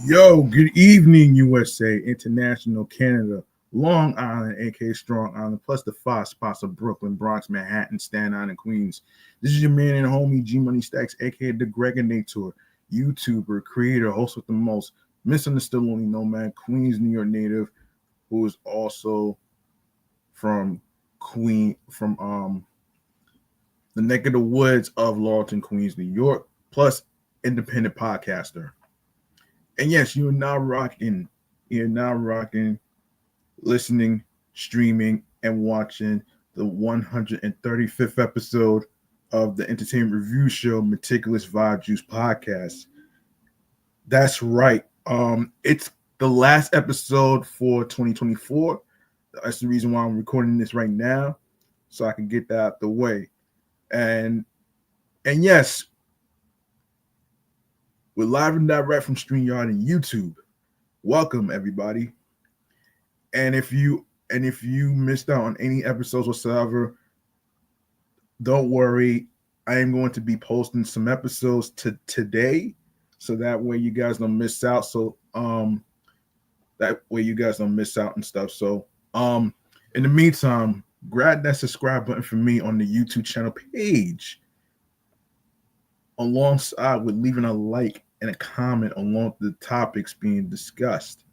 Yo, good evening, USA, International, Canada, Long Island, aka Strong Island, plus the five spots of Brooklyn, Bronx, Manhattan, Staten Island, Queens. This is your man and homie G Money Stacks, aka the Gregonator, YouTuber, creator, host with the most, misunderstood lonely nomad, Queens, New York native, who is also from the neck of the woods of Lawton, Queens, New York, plus independent podcaster. And yes, you're now rocking, listening, streaming, and watching the 135th episode of the entertainment review show Meticulous Vibe Juice podcast. That's right. It's the last episode for 2024. That's the reason why I'm recording this right now, so I can get that out the way. And yes, we're live and direct from StreamYard and YouTube. Welcome everybody. And if you missed out on any episodes whatsoever, don't worry. I am going to be posting some episodes today, so that way you guys don't miss out. That way you guys don't miss out and stuff. In the meantime, grab that subscribe button for me on the YouTube channel page, alongside with leaving a like and a comment along the topics being discussed.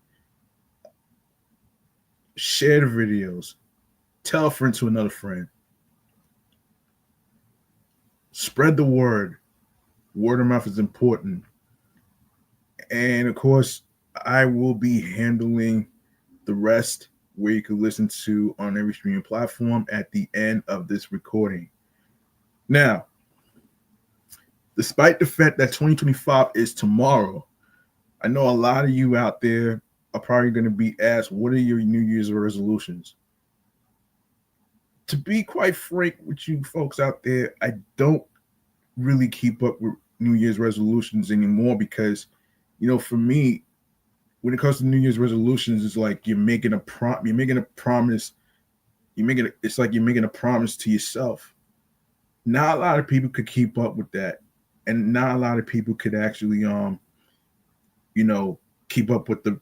Share the videos. Tell a friend to another friend. Spread the word. Word of mouth is important. And of course, I will be handling the rest, where you can listen to on every streaming platform at the end of this recording. Now, despite the fact that 2025 is tomorrow, I know a lot of you out there are probably going to be asked, what are your New Year's resolutions? To be quite frank with you folks out there, I don't really keep up with New Year's resolutions anymore because, for me, when it comes to New Year's resolutions, it's like you're making a promise. It's like you're making a promise to yourself. Not a lot of people could keep up with that, and not a lot of people could actually keep up with the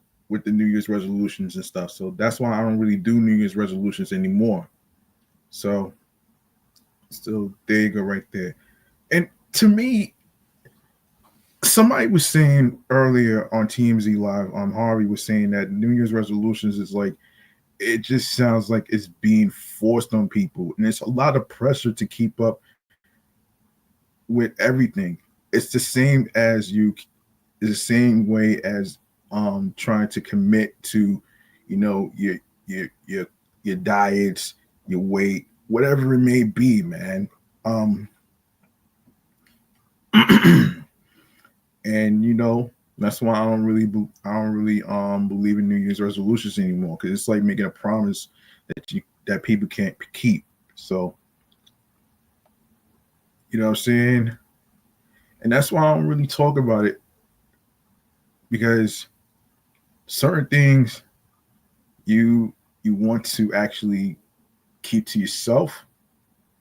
New Year's resolutions and stuff. So that's why I don't really do New Year's resolutions anymore. So there you go right there. And to me, somebody was saying earlier on TMZ Live, Harvey was saying that New Year's resolutions is like, it just sounds like it's being forced on people. And it's a lot of pressure to keep up with everything. It's the same way as trying to commit to, your diets, your weight, whatever it may be, man. And that's why I don't really believe in New Year's resolutions anymore, because it's like making a promise that people can't keep. So you know what I'm saying? And that's why I don't really talk about it, because certain things you want to actually keep to yourself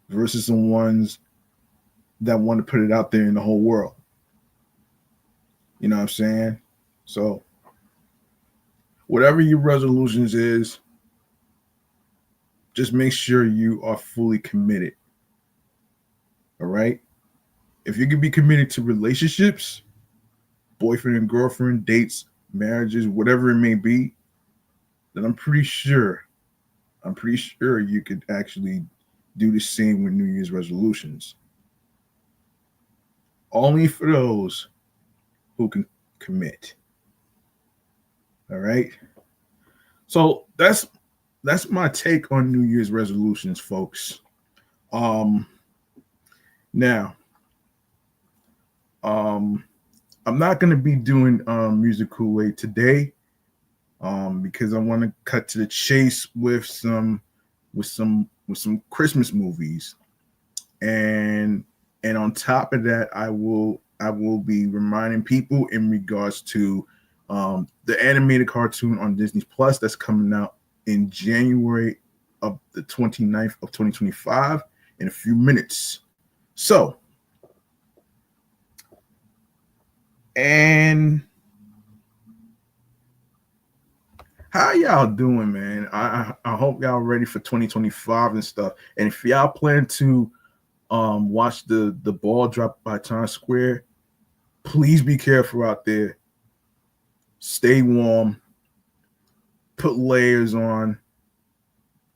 versus the ones that want to put it out there in the whole world. You know what I'm saying? So whatever your resolutions is, just make sure you are fully committed. All right? If you can be committed to relationships, boyfriend and girlfriend, dates, marriages, whatever it may be, then I'm pretty sure you could actually do the same with New Year's resolutions. Only for those who can commit. All right? So that's my take on New Year's resolutions, folks. Now, I'm not going to be doing Music Kool-Aid today, because I want to cut to the chase with some Christmas movies, and on top of that, I will be reminding people in regards to the animated cartoon on Disney Plus that's coming out in January of the 29th of 2025 in a few minutes. So, and How y'all doing, man? I hope y'all ready for 2025 and stuff. And if y'all plan to watch the ball drop by Times Square, please be careful out there. Stay warm. Put layers on,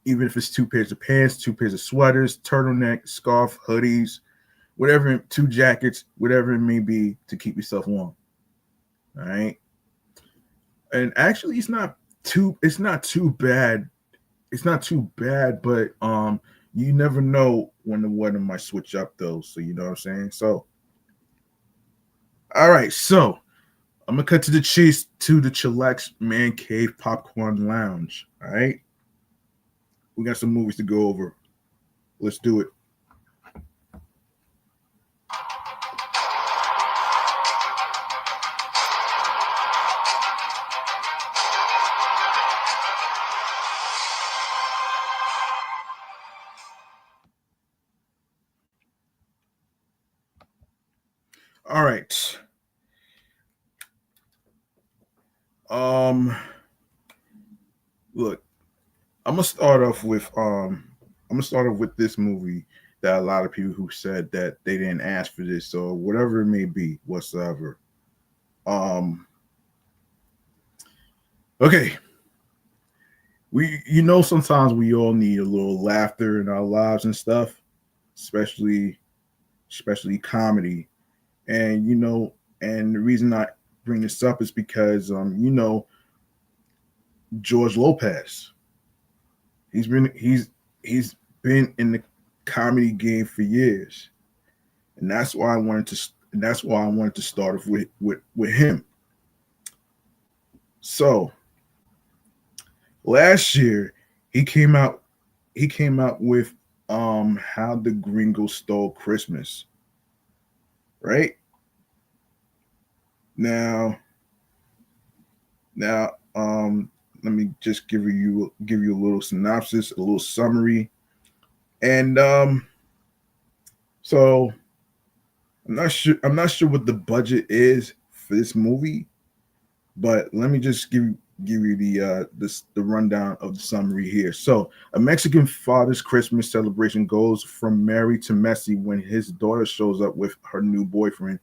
even if it's two pairs of pants, two pairs of sweaters, turtleneck, scarf, hoodies, whatever, two jackets, whatever it may be to keep yourself warm. All right. And actually, it's not too bad. It's not too bad, but you never know when the weather might switch up though. So you know what I'm saying. So all right, so I'm gonna cut to the chase to the Chillax Man Cave Popcorn Lounge. All right, we got some movies to go over. Let's do it. All right. Um, look, I'm gonna start off with this movie that a lot of people who said that they didn't ask for this, so whatever it may be, whatsoever. Um, okay, sometimes we all need a little laughter in our lives and stuff, especially comedy. And and the reason I bring this up is because George Lopez. He's been in the comedy game for years, and that's why I wanted to start off with him. So last year he came out with How the Gringo Stole Christmas, right? Now now let me just give you a little synopsis, a little summary. And so I'm not sure what the budget is for this movie, but let me just give you the rundown of the summary here. So, a Mexican father's Christmas celebration goes from merry to messy when his daughter shows up with her new boyfriend,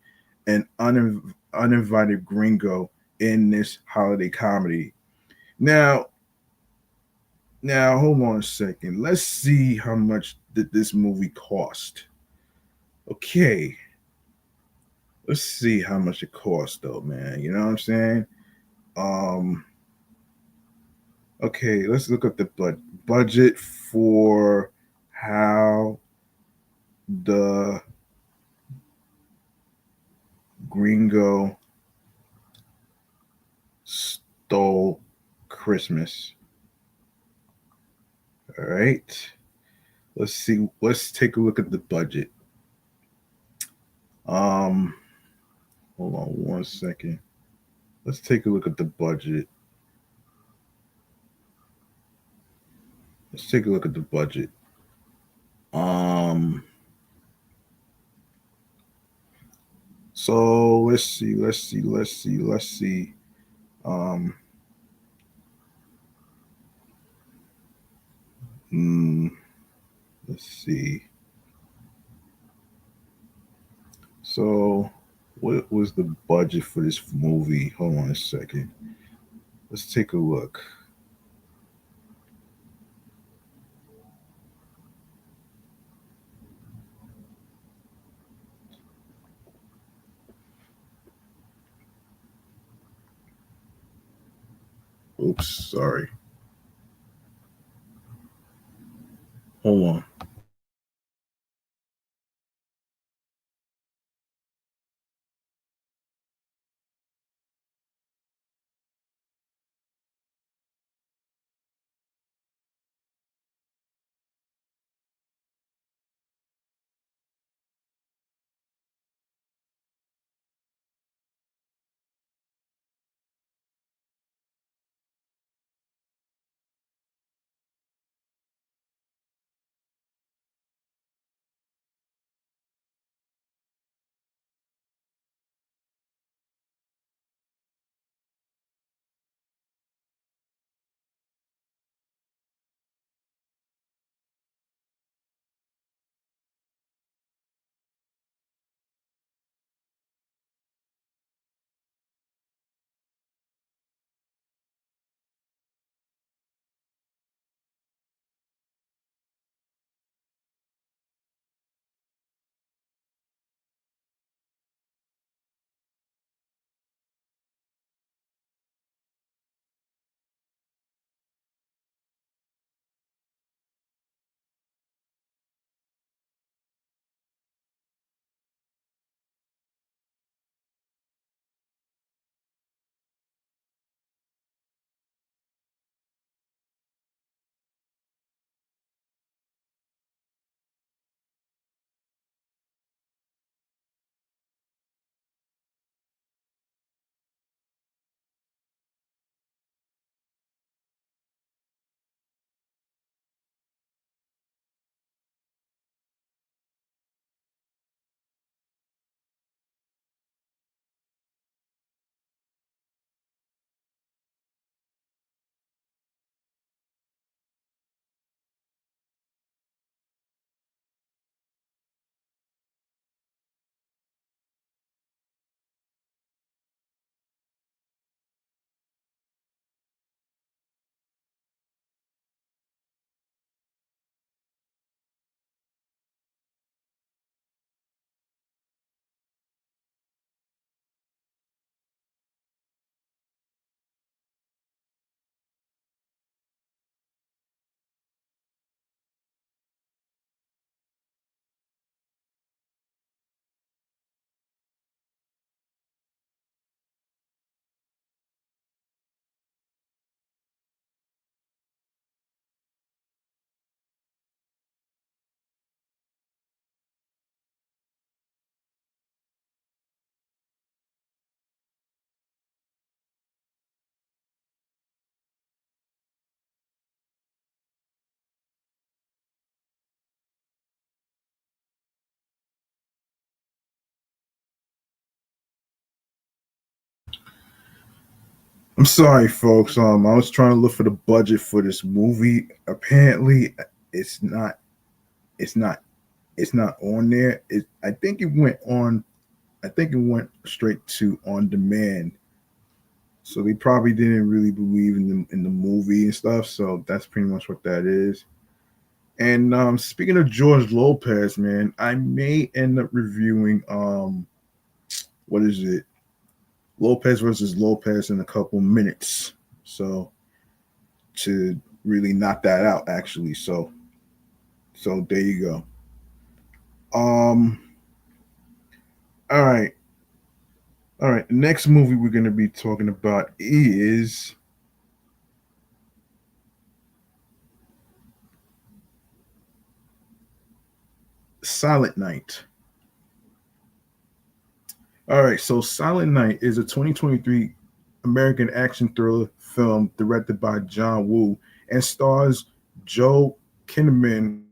an uninvited gringo in this holiday comedy. Now, hold on a second. Let's see how much did this movie cost. Okay, let's see how much it cost though, man. You know what I'm saying? Um, Okay, let's look at the budget for how the Gringo stole Christmas. All right. Let's see. Let's take a look at the budget. Um, hold on one second. Let's take a look at the budget. Let's take a look at the budget. Um, so let's see. Um, mm, let's see. So, what was the budget for this movie? Hold on a second. Let's take a look. Oops, sorry. Hold on. I'm sorry, folks. I was trying to look for the budget for this movie. Apparently, it's not. It's not. It's not on there. I think it went on. I think it went straight to on demand. So they probably didn't really believe in the movie and stuff. So that's pretty much what that is. And speaking of George Lopez, man, I may end up reviewing what is it? Lopez versus Lopez in a couple minutes. So to really knock that out, actually. So there you go. Um. All right. All right. The next movie we're gonna be talking about is Silent Night. All right. So Silent Night is a 2023 American action thriller film directed by John Woo and stars Joe Kinnaman,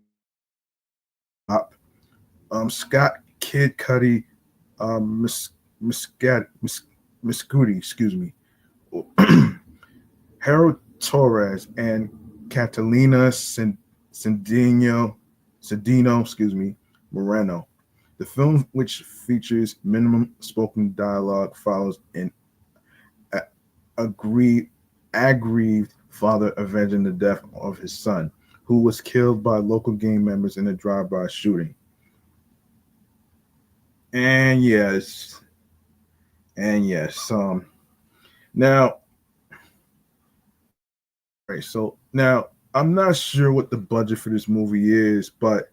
Scott Kid Cudi, Miss Miscudi, excuse me, Harold Torres, and Catalina Cedino, excuse me, Moreno. The film, which features minimum spoken dialogue, follows an aggrieved, aggrieved father avenging the death of his son, who was killed by local gang members in a drive-by shooting. And yes, and yes. Now, right. So now I'm not sure what the budget for this movie is, but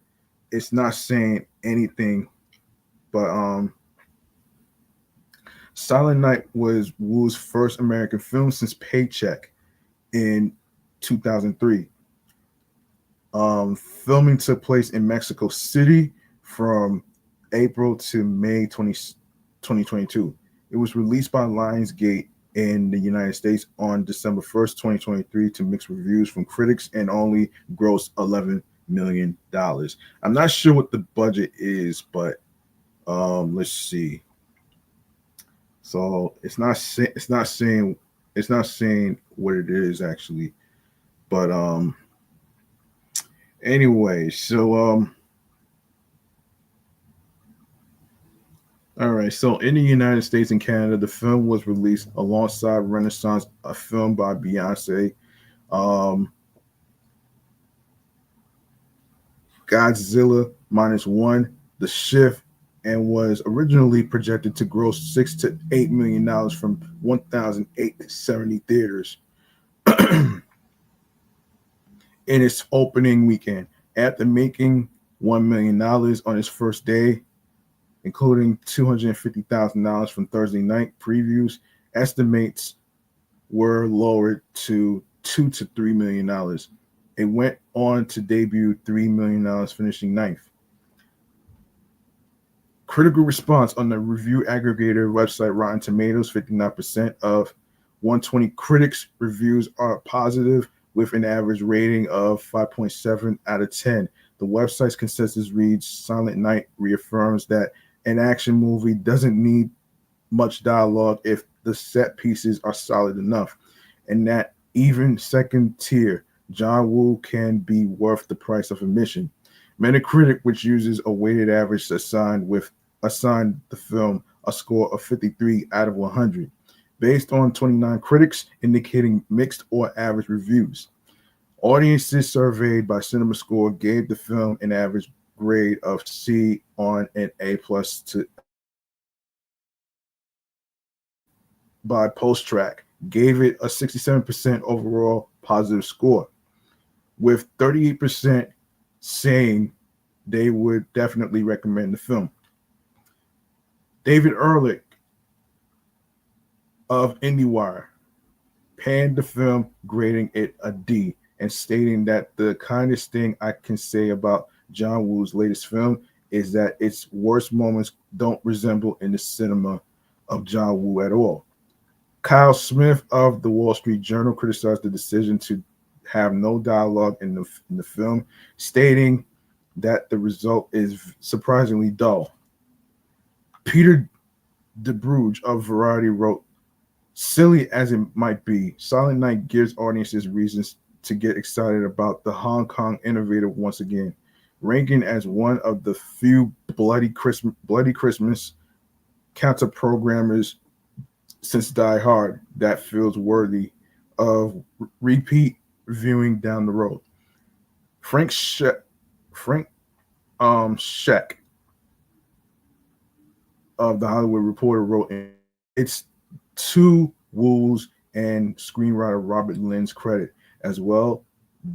it's not saying anything. But Silent Night was Woo's first American film since Paycheck in 2003. Filming took place in Mexico City from April to May 2022. It was released by Lionsgate in the United States on December 1st, 2023, to mixed reviews from critics and only grossed $11 million. I'm not sure what the budget is, but let's see. So it's not saying what it is actually, but anyway, so all right. So in the United States and Canada, the film was released alongside Renaissance, a film by Beyonce, um, Godzilla minus one, The Shift, and was originally projected to gross $6 to $8 million from 1,870 theaters in its opening weekend. After making $1 million on its first day, including $250,000 from Thursday night previews, estimates were lowered to $2 to $3 million. It went on to debut $3 million, finishing ninth. Critical response on the review aggregator website Rotten Tomatoes: 59% of 120 critics reviews are positive, with an average rating of 5.7 out of 10. The website's consensus reads: Silent Night reaffirms that an action movie doesn't need much dialogue if the set pieces are solid enough, and that even second tier John Woo can be worth the price of admission. Metacritic, which uses a weighted average, assigned the film a score of 53 out of 100, based on 29 critics indicating mixed or average reviews. Audiences surveyed by CinemaScore gave the film an average grade of C on an A plus to by PostTrack gave it a 67% overall positive score, with 38% saying they would definitely recommend the film. David Ehrlich of IndieWire panned the film, grading it a D, and stating that the kindest thing I can say about John Woo's latest film is that its worst moments don't resemble in the cinema of John Woo at all. Kyle Smith of the Wall Street Journal criticized the decision to have no dialogue in the film, stating that the result is surprisingly dull. Peter DeBruge of Variety wrote, Silly as it might be, Silent Night gives audiences reasons to get excited about the Hong Kong innovator once again, ranking as one of the few bloody Christmas counter programmers since Die Hard that feels worthy of repeat viewing down the road. Frank Sheck, Frank Sheck of the Hollywood Reporter wrote, "It's to Wool's and screenwriter Robert Lynn's credit as well.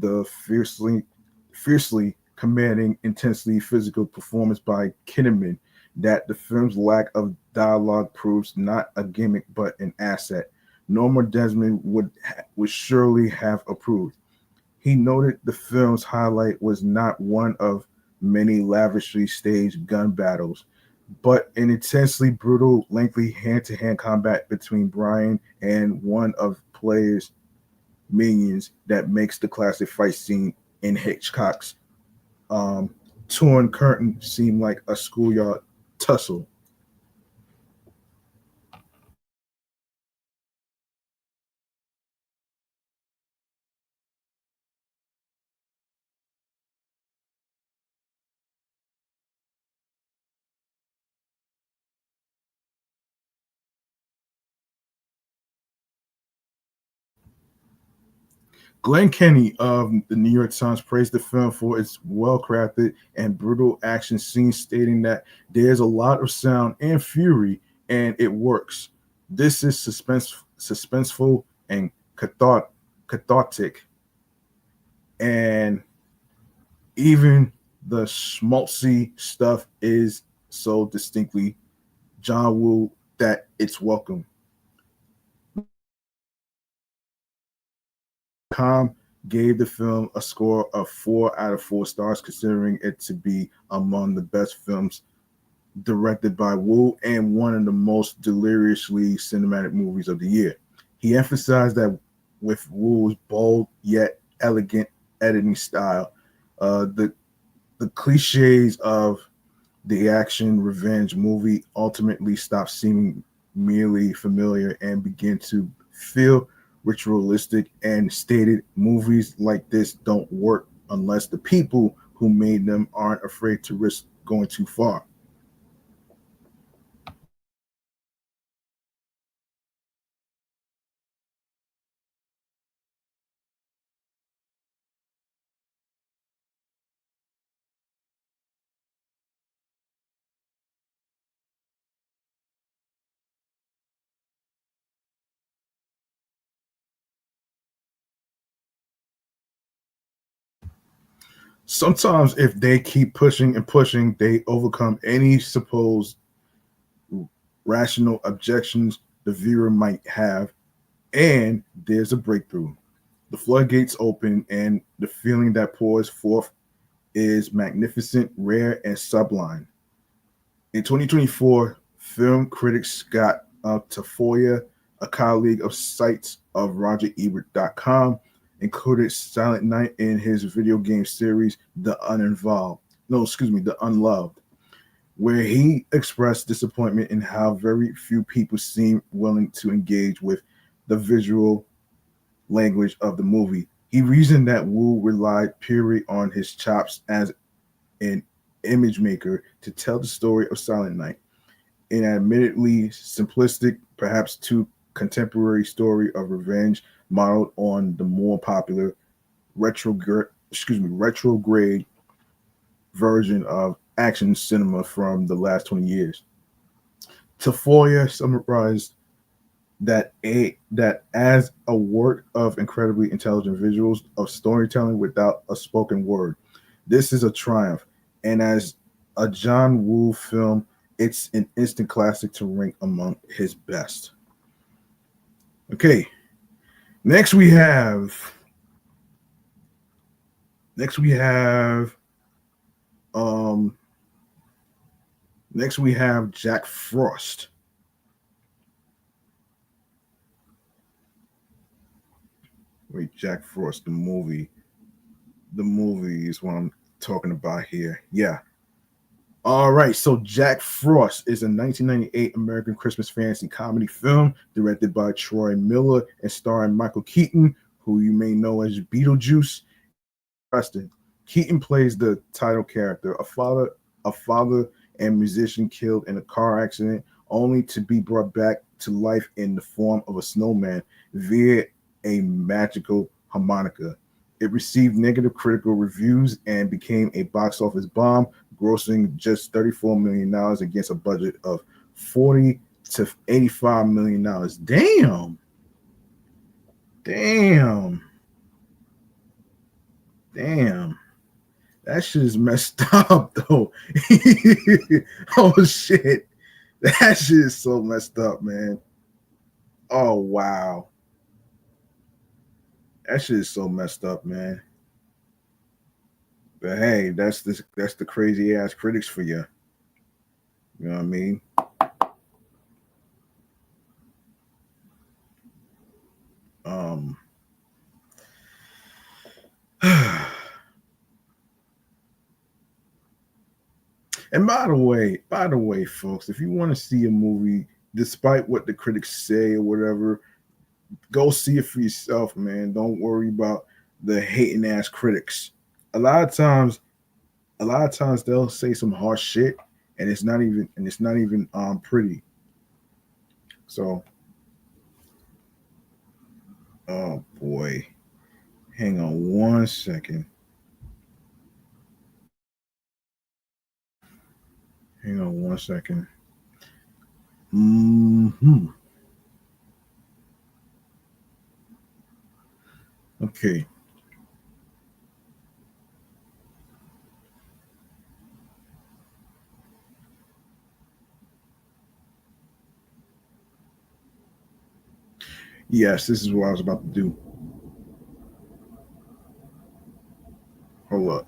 The fiercely commanding, intensely physical performance by Kinnaman that the film's lack of dialogue proves not a gimmick but an asset. Norma Desmond would surely have approved." He noted the film's highlight was not one of many lavishly staged gun battles, but an intensely brutal, lengthy hand-to-hand combat between Brian and one of players' minions that makes the classic fight scene in Hitchcock's um, torn curtain seem like a schoolyard tussle. Glenn Kenny of the New York Times praised the film for its well crafted and brutal action scenes, stating that there's a lot of sound and fury and it works. This is suspenseful and cathartic, and even the schmaltzy stuff is so distinctly John Woo that it's welcome. Com gave the film a score of 4 out of 4 stars, considering it to be among the best films directed by Wu and one of the most deliriously cinematic movies of the year. He emphasized that with Wu's bold yet elegant editing style, the cliches of the action revenge movie ultimately stop seeming merely familiar and begin to feel ritualistic, and stated movies like this don't work unless the people who made them aren't afraid to risk going too far. Sometimes if they keep pushing and pushing, they overcome any supposed rational objections the viewer might have, and there's a breakthrough. The floodgates open, and the feeling that pours forth is magnificent, rare, and sublime. In 2024, film critic Scott Tafoya, a colleague of sites of RogerEbert.com, included Silent Night in his video game series, The Uninvolved. No, excuse me, The Unloved, where he expressed disappointment in how very few people seem willing to engage with the visual language of the movie. He reasoned that Wu relied purely on his chops as an image maker to tell the story of Silent Night, an admittedly simplistic, perhaps too contemporary story of revenge modeled on the more popular retrograde version of action cinema from the last 20 years. Tafoya summarized that as a work of incredibly intelligent visuals of storytelling without a spoken word, this is a triumph. And as a John Woo film, it's an instant classic to rank among his best. Okay, next we have next we have um next we have Jack Frost. Wait, Jack Frost, the movie. The movie is what I'm talking about here. Yeah, All right, so Jack Frost is a 1998 American Christmas fantasy comedy film directed by Troy Miller and starring Michael Keaton, who you may know as Beetlejuice. Preston. Keaton plays the title character, a father and musician killed in a car accident, only to be brought back to life in the form of a snowman via a magical harmonica. It received negative critical reviews and became a box office bomb, grossing just $34 million against a budget of 40 to $85 million. Damn. Damn. Damn. That shit is messed up though. Oh shit. That shit is so messed up, man. Oh wow. That shit is so messed up, man. But hey, that's the crazy ass critics for you. You know what I mean? Um and by the way, folks, if you want to see a movie, despite what the critics say or whatever, go see it for yourself, man. Don't worry about the hating ass critics. A lot of times they'll say some harsh shit and it's not even pretty. So oh boy. Hang on one second. Hang on one second. Hmm. Okay. Yes, this is what I was about to do. Hold up.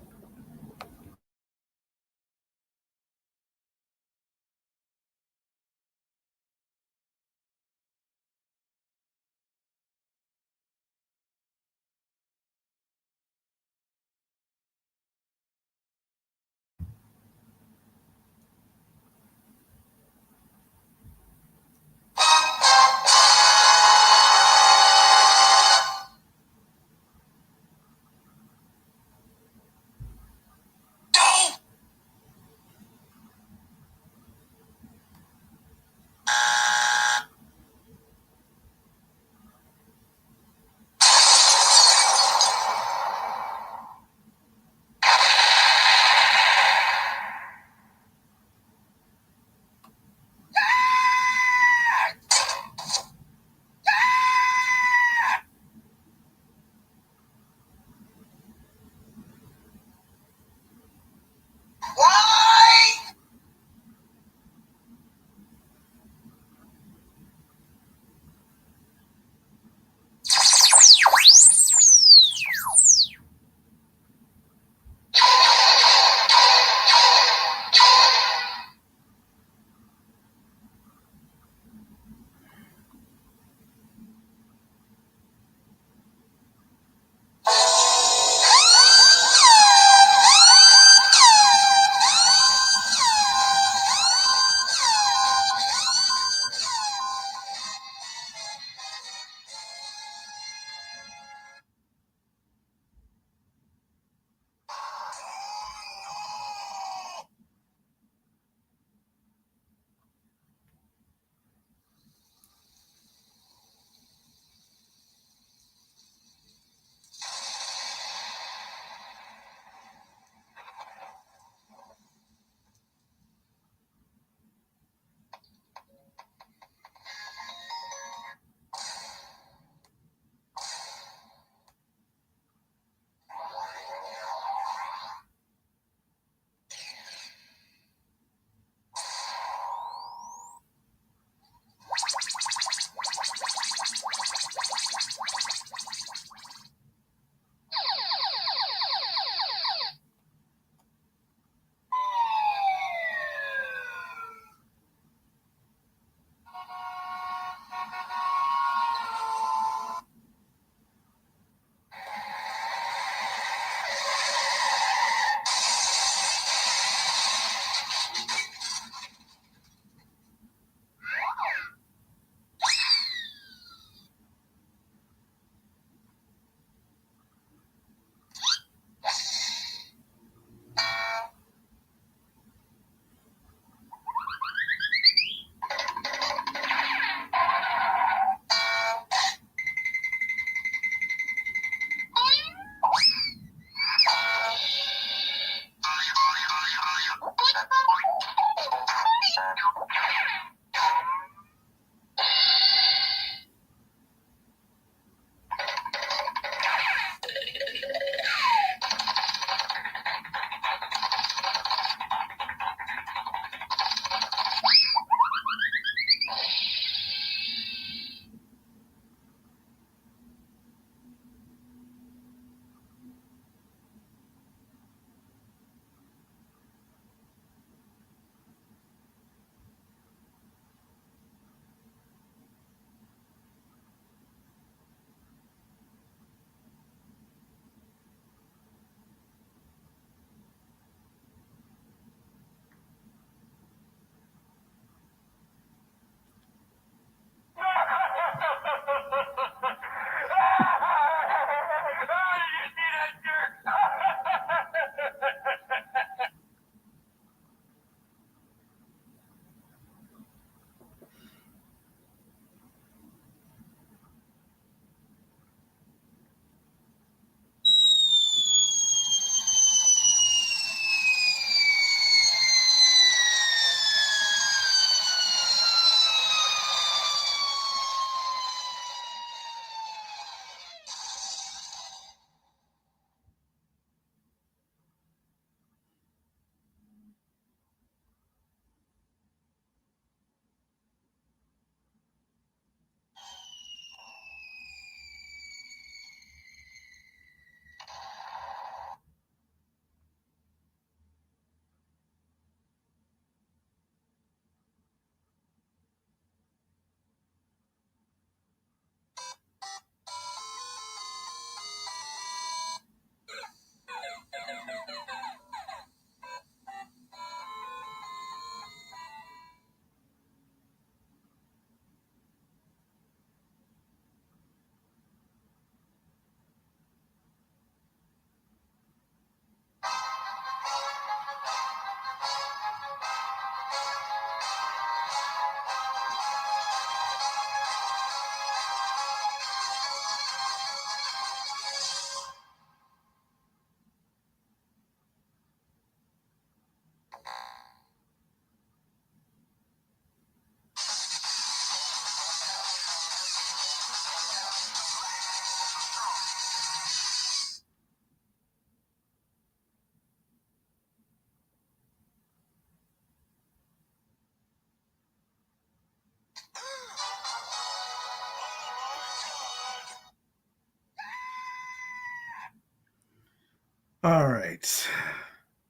All right.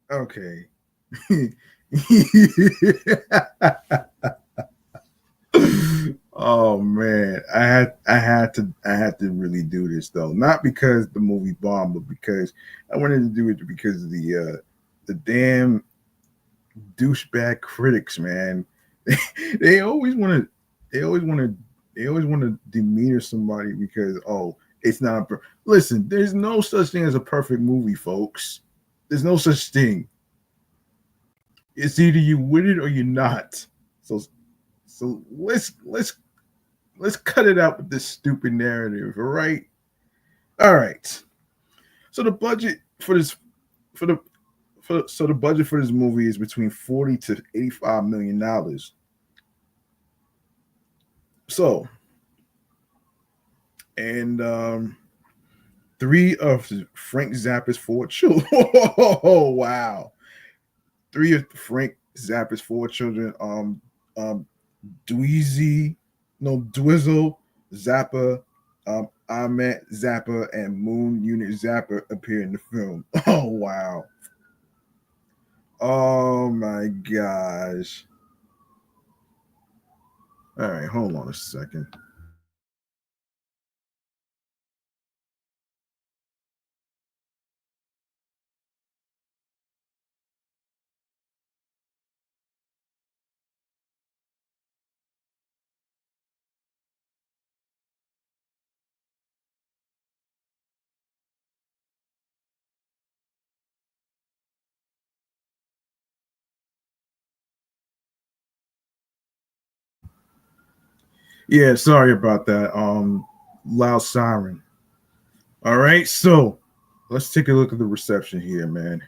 Okay. Oh man, I had to really do this though. Not because the movie bombed, but because I wanted to do it because of the damn douchebag critics, man. they always want to they always want to they always want to demean somebody because it's not listen, there's no such thing as a perfect movie, folks. There's no such thing. It's either you with it or you're not. So let's cut it out with this stupid narrative, all right? All right. So the budget for this for the so the budget for this movie is between 40 to 85 million dollars. So, and three of Frank Zappa's four children. Oh wow. Three of Frank Zappa's four children, um Dweezy, no Dwizzle, Zappa, Ahmet Zappa, and Moon Unit Zappa appear in the film. Oh wow. Oh my gosh. All right, hold on a second. Yeah, sorry about that. Loud siren. All right, so let's take a look at the reception here, man.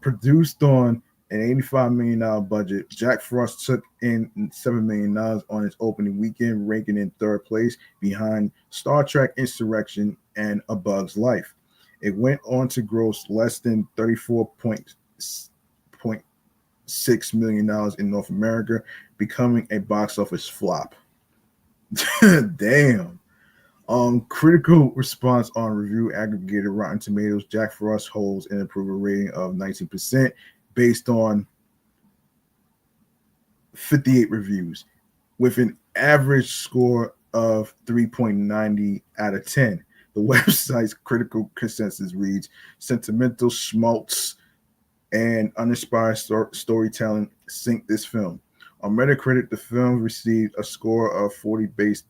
Produced on an $85 million budget, Jack Frost took in $7 million on its opening weekend, ranking in third place behind Star Trek Insurrection and A Bug's Life. It went on to gross less than $34.6 million in North America, becoming a box office flop. Damn. Critical response on review aggregator Rotten Tomatoes, Jack Frost holds an approval rating of 19% based on 58 reviews, with an average score of 3.90 out of 10. The website's critical consensus reads sentimental schmaltz and uninspired storytelling sink this film. On Metacritic, the film received a score of 40 based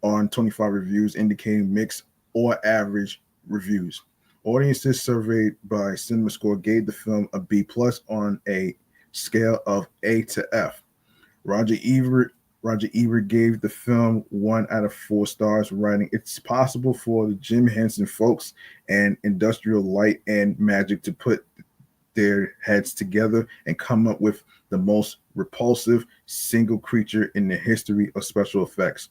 on 25 reviews, indicating mixed or average reviews. Audiences surveyed by CinemaScore gave the film a B plus on a scale of A to F. Roger Ebert Roger Ebert gave the film 1 out of 4 stars, writing, "It's possible for the Jim Henson folks and Industrial Light and Magic to put their heads together and come up with the most repulsive single creature in the history of special effects.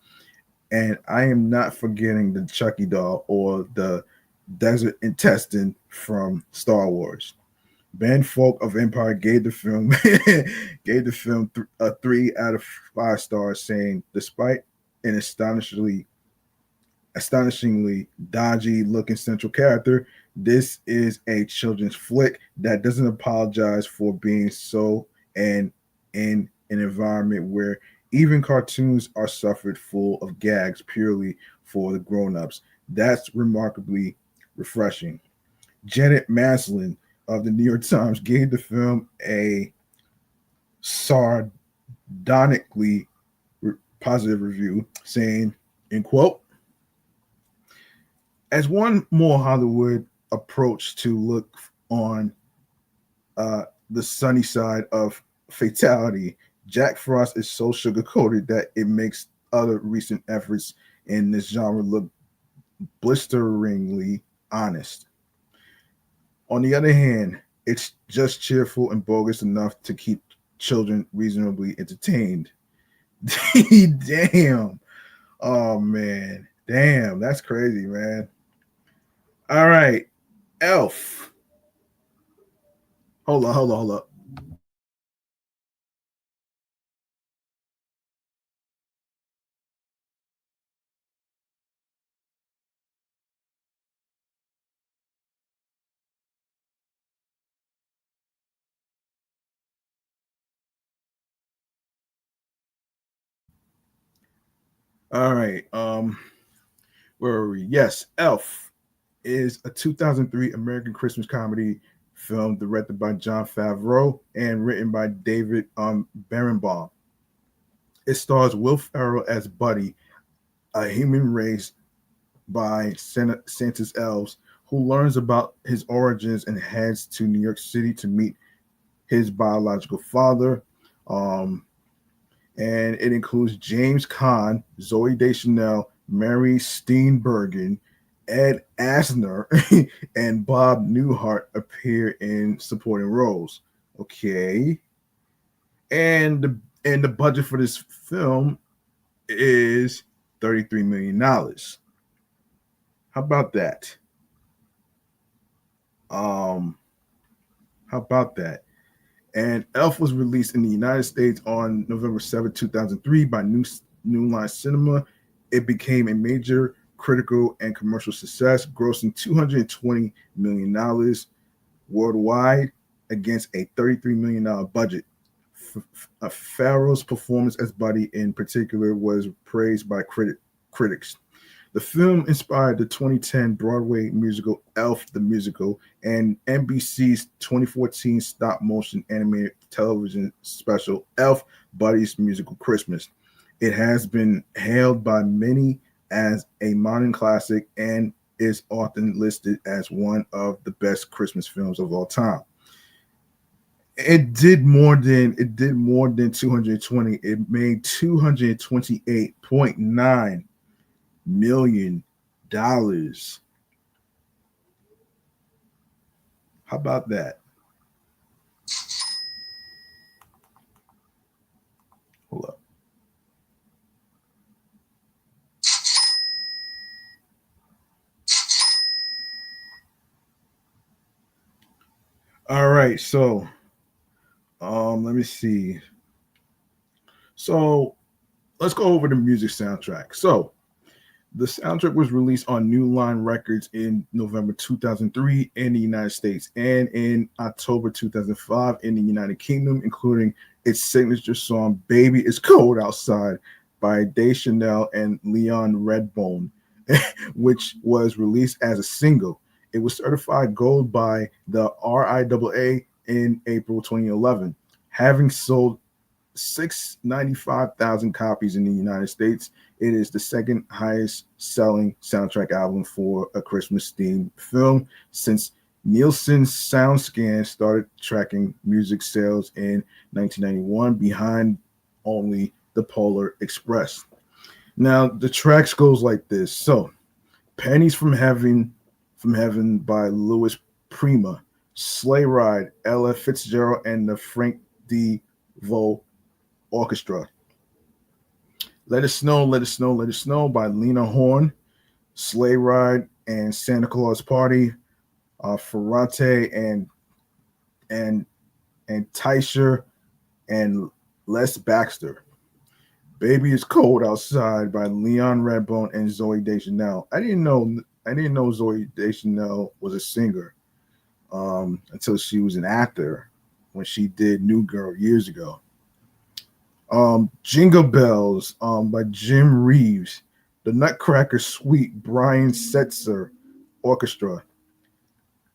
And I am not forgetting the Chucky doll or the desert intestine from Star Wars." Ben Folk of Empire gave the film a 3 out of 5 stars, saying, "Despite an astonishingly dodgy looking central character, this is a children's flick that doesn't apologize for being so, and in an environment where even cartoons are suffered full of gags purely for the grown-ups. That's remarkably refreshing." Janet Maslin of the New York Times gave the film a sardonically positive review, saying, in quote, "As one more Hollywood approach to look on the sunny side of fatality, Jack Frost is so sugar-coated that it makes other recent efforts in this genre look blisteringly honest. On the other hand, it's just cheerful and bogus enough to keep children reasonably entertained." Damn. Oh man. Damn, that's crazy, man. All right. Elf. Hold on. All right. Where are we? Yes, Elf is a 2003 American Christmas comedy film directed by John Favreau and written by David Berenbaum. It stars Will Ferrell as Buddy, a human raised by Santa's elves, who learns about his origins and heads to New York City to meet his biological father. Um, and it includes James Caan, Zoe Deschanel, Mary Steenburgen, Ed Asner, and Bob Newhart appear in supporting roles. Okay, and the budget for this film is $33 million. How about that? Um, how about that? And Elf was released in the United States on November 7th, 2003 by New Line Cinema. It became a major critical and commercial success, grossing $220 million worldwide against a $33 million budget. Farrell's performance as Buddy in particular was praised by critics. The film inspired the 2010 Broadway musical Elf the Musical and NBC's 2014 stop motion animated television special Elf Buddy's Musical Christmas. It has been hailed by many as a modern classic and is often listed as one of the best Christmas films of all time. It did more than 220. It made $228.9 million. How about that? Hold up. All right, so let me see. So let's go over the music soundtrack. So the soundtrack was released on New Line Records in November 2003 in the United States and in October 2005 in the United Kingdom, including its signature song "Baby It's Cold Outside" by Deschanel and Leon Redbone, which was released as a single. It was certified gold by the RIAA in April 2011, having sold 695,000 copies in the United States. It is the second highest selling soundtrack album for a Christmas themed film since Nielsen's SoundScan started tracking music sales in 1991, behind only the Polar Express. Now the tracks goes like this. So Pennies from Heaven by Louis Prima, Sleigh Ride, Ella Fitzgerald and the Frank D. Vo Orchestra, Let It Snow, Let It Snow, Let It Snow by Lena Horne, Sleigh Ride and Santa Claus Party, Ferrante and and Teicher and Les Baxter. Baby It's Cold Outside by Leon Redbone and Zoe Deschanel. I didn't know Zoe Deschanel was a singer until she was an actor when she did New Girl years ago. Jingle Bells by Jim Reeves, The Nutcracker Suite, Brian Setzer Orchestra,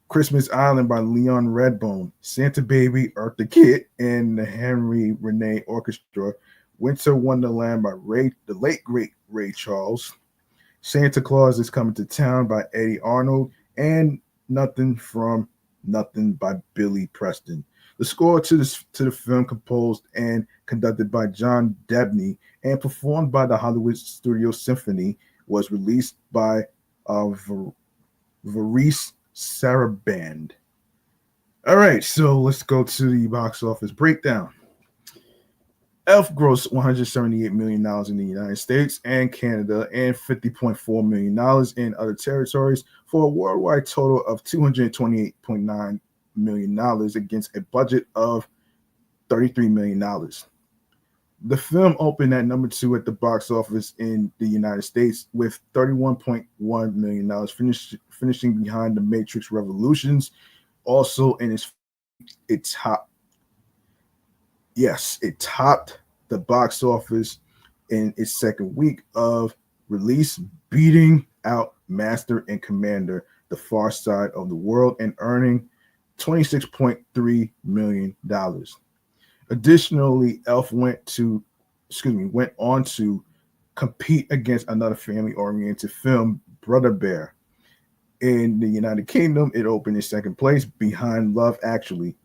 Christmas Island by Leon Redbone, Santa Baby, Eartha Kitt, and the Henry Renee Orchestra, Winter Wonderland by the late great Ray Charles, Santa Claus is Coming to Town by Eddie Arnold, and Nothing from Nothing by Billy Preston. The score to the film, composed and conducted by John Debney and performed by the Hollywood Studio Symphony, was released by Varice Saraband. All right, so let's go to the box office breakdown. Elf grossed $178 million in the United States and Canada and $50.4 million in other territories for a worldwide total of $228.9 million against a budget of $33 million. The film opened at number two at the box office in the United States with $31.1 million, finishing behind The Matrix Revolutions. Also in its it top Yes, it topped the box office in its second week of release, beating out Master and Commander, The Far Side of the World, and earning $26.3 million. Additionally, Elf went on to compete against another family-oriented film, Brother Bear. In the United Kingdom, it opened in second place behind Love Actually.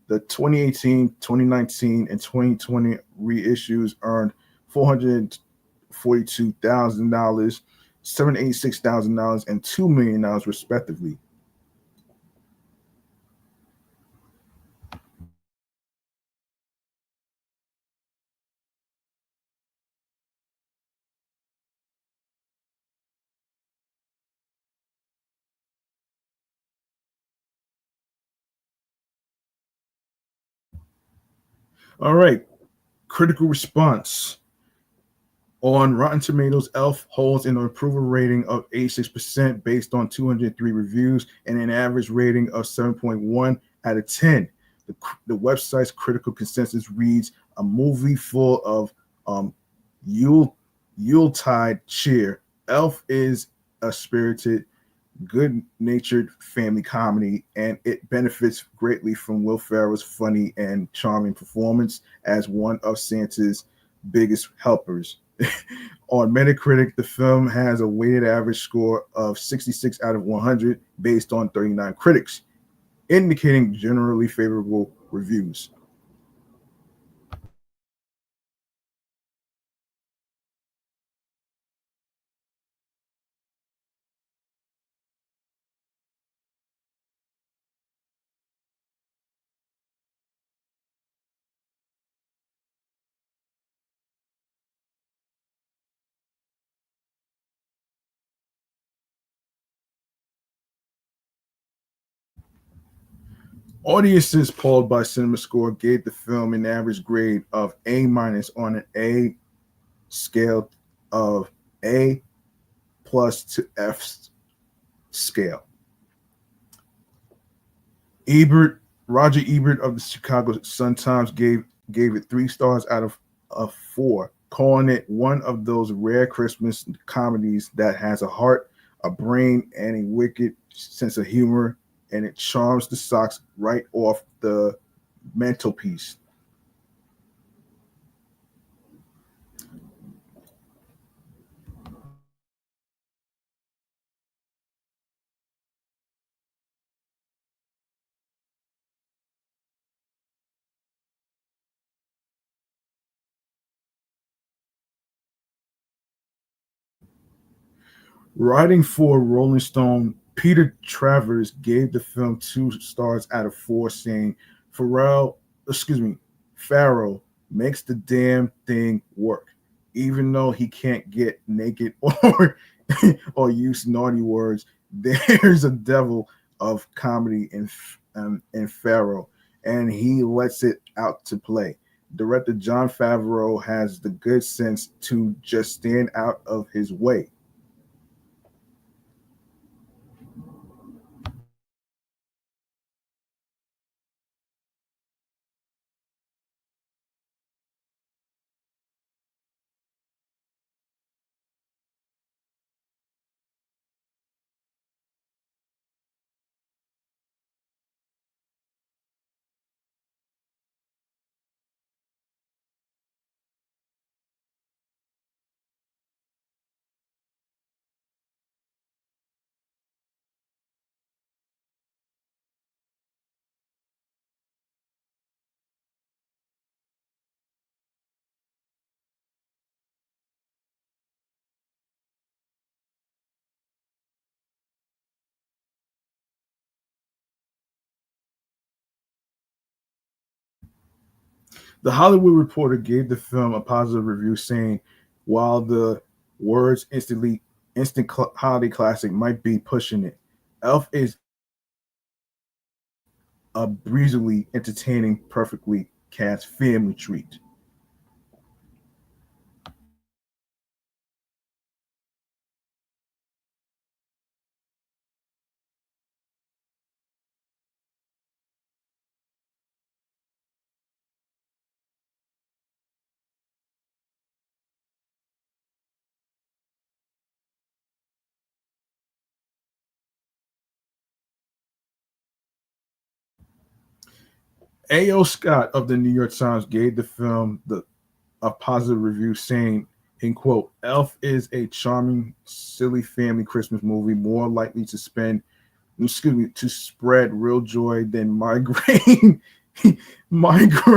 The 2018, 2019, and 2020 reissues earned $442,000, $786,000, and $2 million respectively. All right, critical response. On Rotten Tomatoes, Elf holds an approval rating of 86% based on 203 reviews and an average rating of 7.1 out of 10. The website's critical consensus reads a movie full of um, Yule, Yuletide cheer. Elf is a spirited, good natured family comedy, and it benefits greatly from Will Ferrell's funny and charming performance as one of Santa's biggest helpers. On Metacritic, the film has a weighted average score of 66 out of 100 based on 39 critics, indicating generally favorable reviews. Audiences polled by CinemaScore gave the film an average grade of A minus on an A scale of A plus to F scale. Ebert, Roger Ebert of the Chicago Sun-Times gave it 3 stars out of 4, calling it one of those rare Christmas comedies that has a heart, a brain, and a wicked sense of humor, and it charms the socks right off the mantelpiece. Writing for Rolling Stone, Peter Travers gave the film 2 stars out of 4, saying Pharrell, excuse me, Farrell makes the damn thing work, even though he can't get naked or use naughty words. There's a devil of comedy in Farrell, and he lets it out to play. Director John Favreau has the good sense to just stand out of his way. The Hollywood Reporter gave the film a positive review, saying, "While the words holiday classic might be pushing it, Elf is a breezily entertaining, perfectly cast family treat." A.O. Scott of the New York Times gave the film a positive review, saying, in quote, Elf is a charming, silly family Christmas movie, more likely to to spread real joy than migraine, migraine,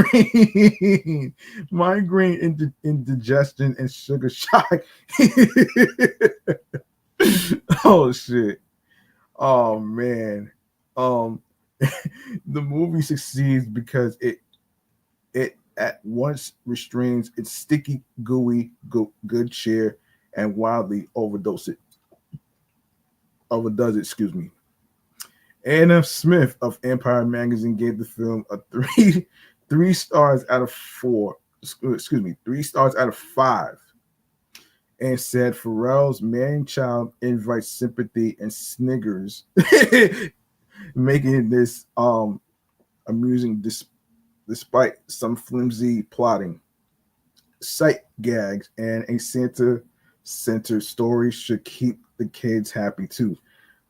indigestion, and sugar shock. Oh shit! Oh man! Um, the movie succeeds because it at once restrains its sticky, gooey, good cheer and wildly overdoes it. Excuse me. Anna Smith of Empire Magazine gave the film a three stars out of four. Excuse me, 3 stars out of five, and said Pharrell's man child invites sympathy and sniggers, making this amusing despite some flimsy plotting. Sight gags and a Santa-centered story should keep the kids happy too.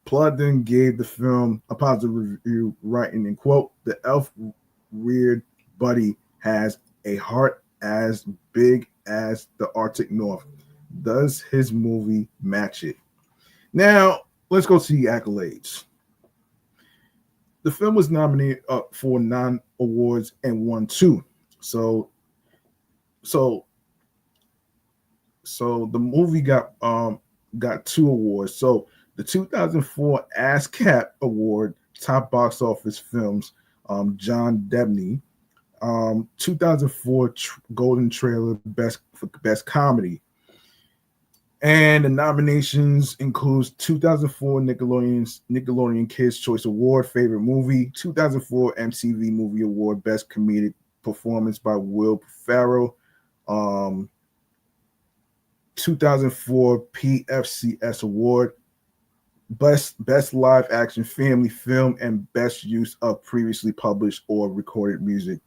Plot then gave the film a positive review, writing in quote, "The elf weird buddy has a heart as big as the Arctic North. Does his movie match it?" Now let's go to the accolades. The film was nominated for 9 awards and won 2. So so so the movie got 2 awards. So the 2004 ASCAP Award, Top Box Office Films, John Debney. 2004 Golden Trailer Best Comedy. And the nominations includes 2004 Nickelodeon Kids Choice Award Favorite Movie, 2004 MTV Movie Award Best Comedic Performance by Will Ferrell, 2004 PFCS Award Best Live Action Family Film and Best Use of Previously Published or Recorded Music,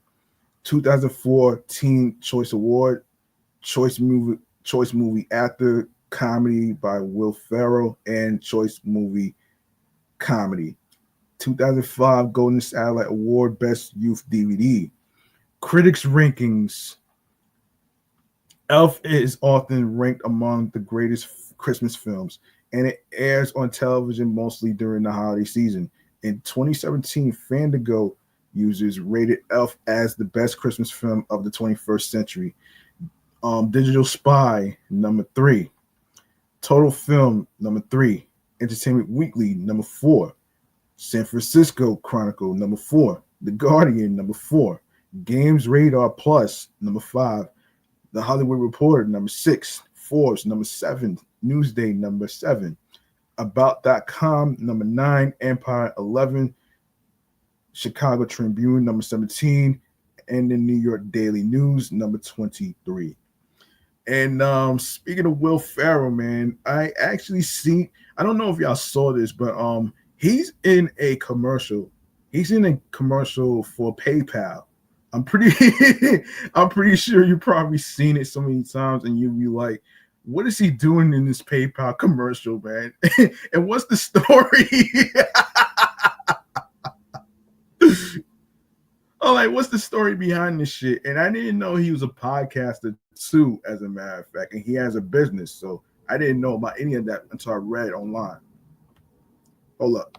2004 Teen Choice Award Choice Movie Actor Comedy by Will Ferrell and Choice Movie Comedy, 2005 Golden Satellite Award Best Youth DVD. Critics rankings. Elf is often ranked among the greatest Christmas films, and it airs on television mostly during the holiday season. In 2017, Fandango users rated Elf as the best Christmas film of the 21st century. Digital Spy, number 3. Total Film, number 3. Entertainment Weekly, number 4. San Francisco Chronicle, number 4. The Guardian, number 4. Games Radar Plus, number 5. The Hollywood Reporter, number 6. Forbes, number 7. Newsday, number 7. About.com, number 9. Empire, 11. Chicago Tribune, number 17. And the New York Daily News, number 23. And speaking of Will Ferrell, man, I don't know if y'all saw this, but he's in a commercial. He's in a commercial for PayPal. I'm pretty I'm pretty sure you've probably seen it so many times and you'll be like, what is he doing in this PayPal commercial, man? And what's the story? Oh, like, what's the story behind this shit? And I didn't know he was a podcaster too, as a matter of fact, and he has a business. So I didn't know about any of that until I read online. Hold up.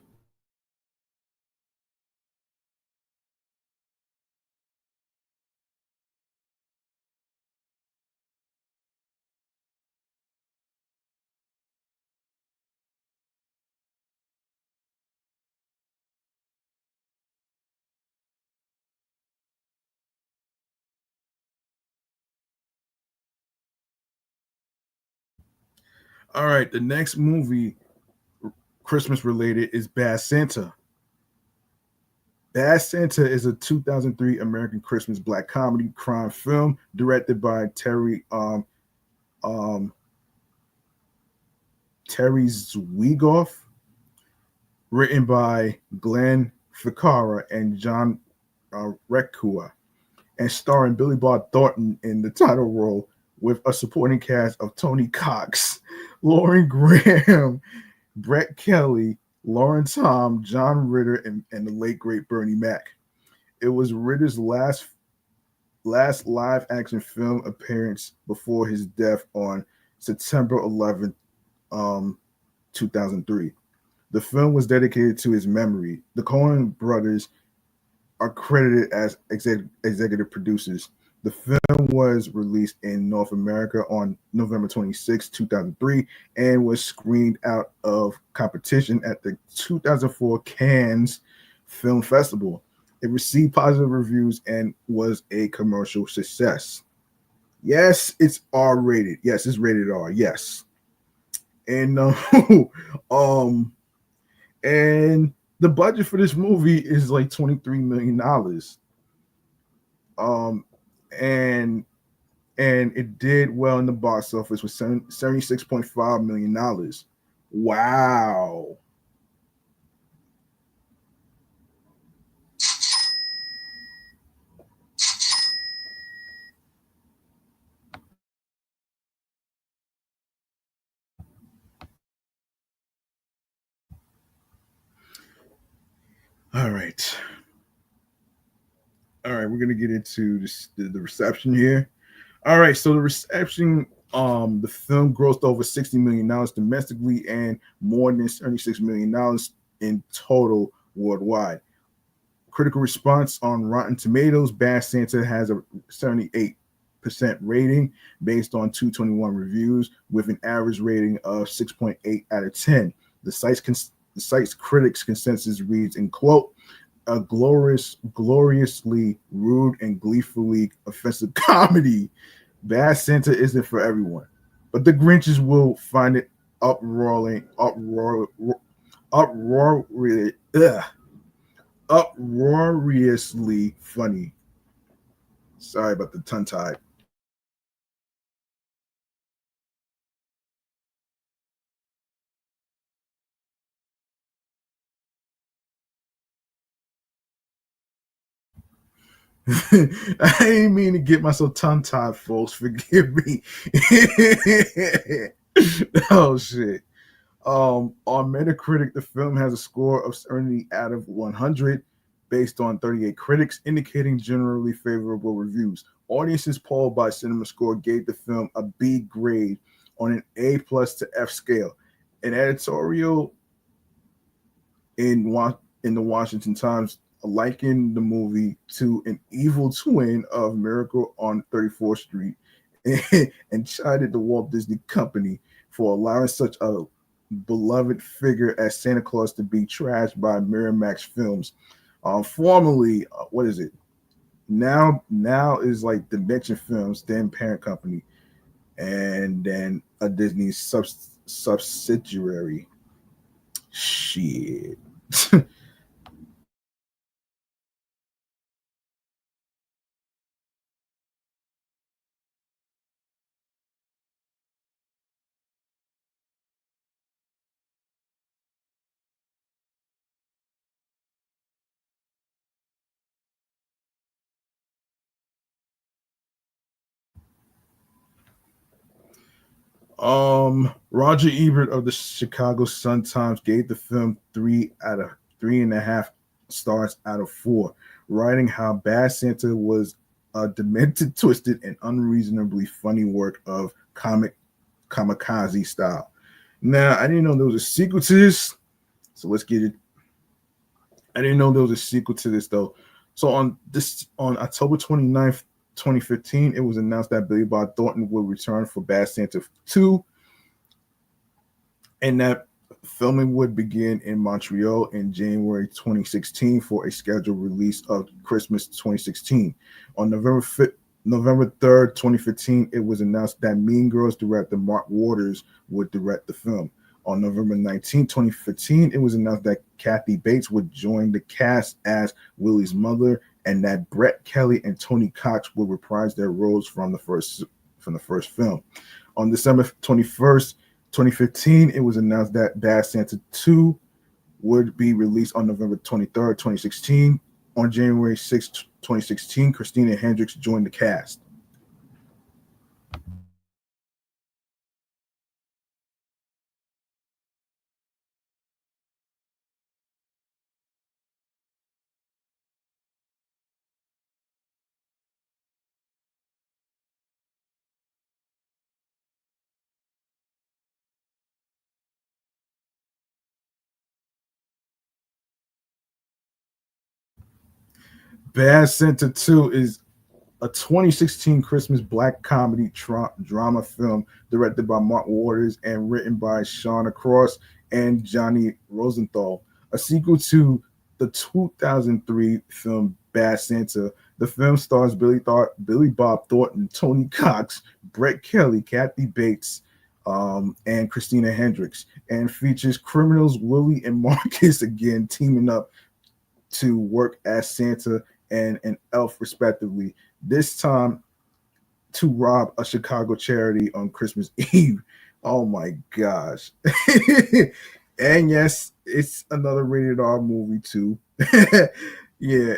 All right, the next movie, Christmas related, is Bad Santa. Bad Santa is a 2003 American Christmas black comedy crime film directed by um, Terry Zwigoff, written by Glenn Ficarra and John Requa, and starring Billy Bob Thornton in the title role, with a supporting cast of Tony Cox, Lauren Graham, Brett Kelly, Lauren Tom, John Ritter, and the late great Bernie Mac. It was Ritter's last live action film appearance before his death on September 11th, 2003. The film was dedicated to his memory. The Coen brothers are credited as executive producers. The film was released in North America on November 26, 2003, and was screened out of competition at the 2004 Cannes Film Festival. It received positive reviews and was a commercial success. Yes, it's R rated. Yes, it's rated R. Yes, and um, and the budget for this movie is like $23 million. Um, and it did well in the box office with $76.5 million. Wow. All right. All right, we're gonna get into the reception here. All right, so the reception, the film grossed over $60 million domestically and more than $76 million in total worldwide. Critical response on Rotten Tomatoes, Bad Santa has a 78% rating based on 221 reviews, with an average rating of 6.8 out of 10. The site's critics consensus reads in quote, a gloriously rude and gleefully offensive comedy. Bad Santa isn't for everyone, but the Grinches will find it uproar, ugh, uproariously funny. Sorry about the tongue tie. I didn't mean to get myself tongue tied, folks. Forgive me. Oh shit. On Metacritic, the film has a score of 70 out of 100 based on 38 critics, indicating generally favorable reviews. Audiences polled by Cinema Score gave the film a B grade on an A plus to F scale. An editorial in the Washington Times likened the movie to an evil twin of Miracle on 34th Street and chided the Walt Disney Company for allowing such a beloved figure as Santa Claus to be trashed by Miramax Films. Formerly, what is it? Now is like Dimension Films, then parent company, and then a Disney subsidiary. Shit. Roger Ebert of the Chicago Sun Times gave the film 3.5 stars out of 4, writing how Bad Santa was a demented, twisted, and unreasonably funny work of kamikaze style. Now, I didn't know there was a sequel to this, so let's get it. I didn't know there was a sequel to this though. So on October 29th, 2015, it was announced that Billy Bob Thornton would return for Bad Santa 2, and that filming would begin in Montreal in January 2016 for a scheduled release of Christmas 2016. On November 3rd, 2015, it was announced that Mean Girls director Mark Waters would direct the film. On November 19th, 2015, it was announced that Kathy Bates would join the cast as Willie's mother, and that Brett Kelly and Tony Cox would reprise their roles from the first film. On December 21st, 2015, it was announced that Bad Santa 2 would be released on November 23rd, 2016. On January 6th, 2016, Christina Hendricks joined the cast. Bad Santa 2 is a 2016 Christmas black comedy drama film directed by Mark Waters and written by Shauna Cross and Johnny Rosenthal. A sequel to the 2003 film Bad Santa, the film stars Billy Bob Thornton, Tony Cox, Brett Kelly, Kathy Bates, and Christina Hendricks, and features criminals Willie and Marcus again teaming up to work as Santa and an elf, respectively. This time to rob a Chicago charity on Christmas Eve. Oh my gosh. And yes, it's another rated R movie too. Yeah.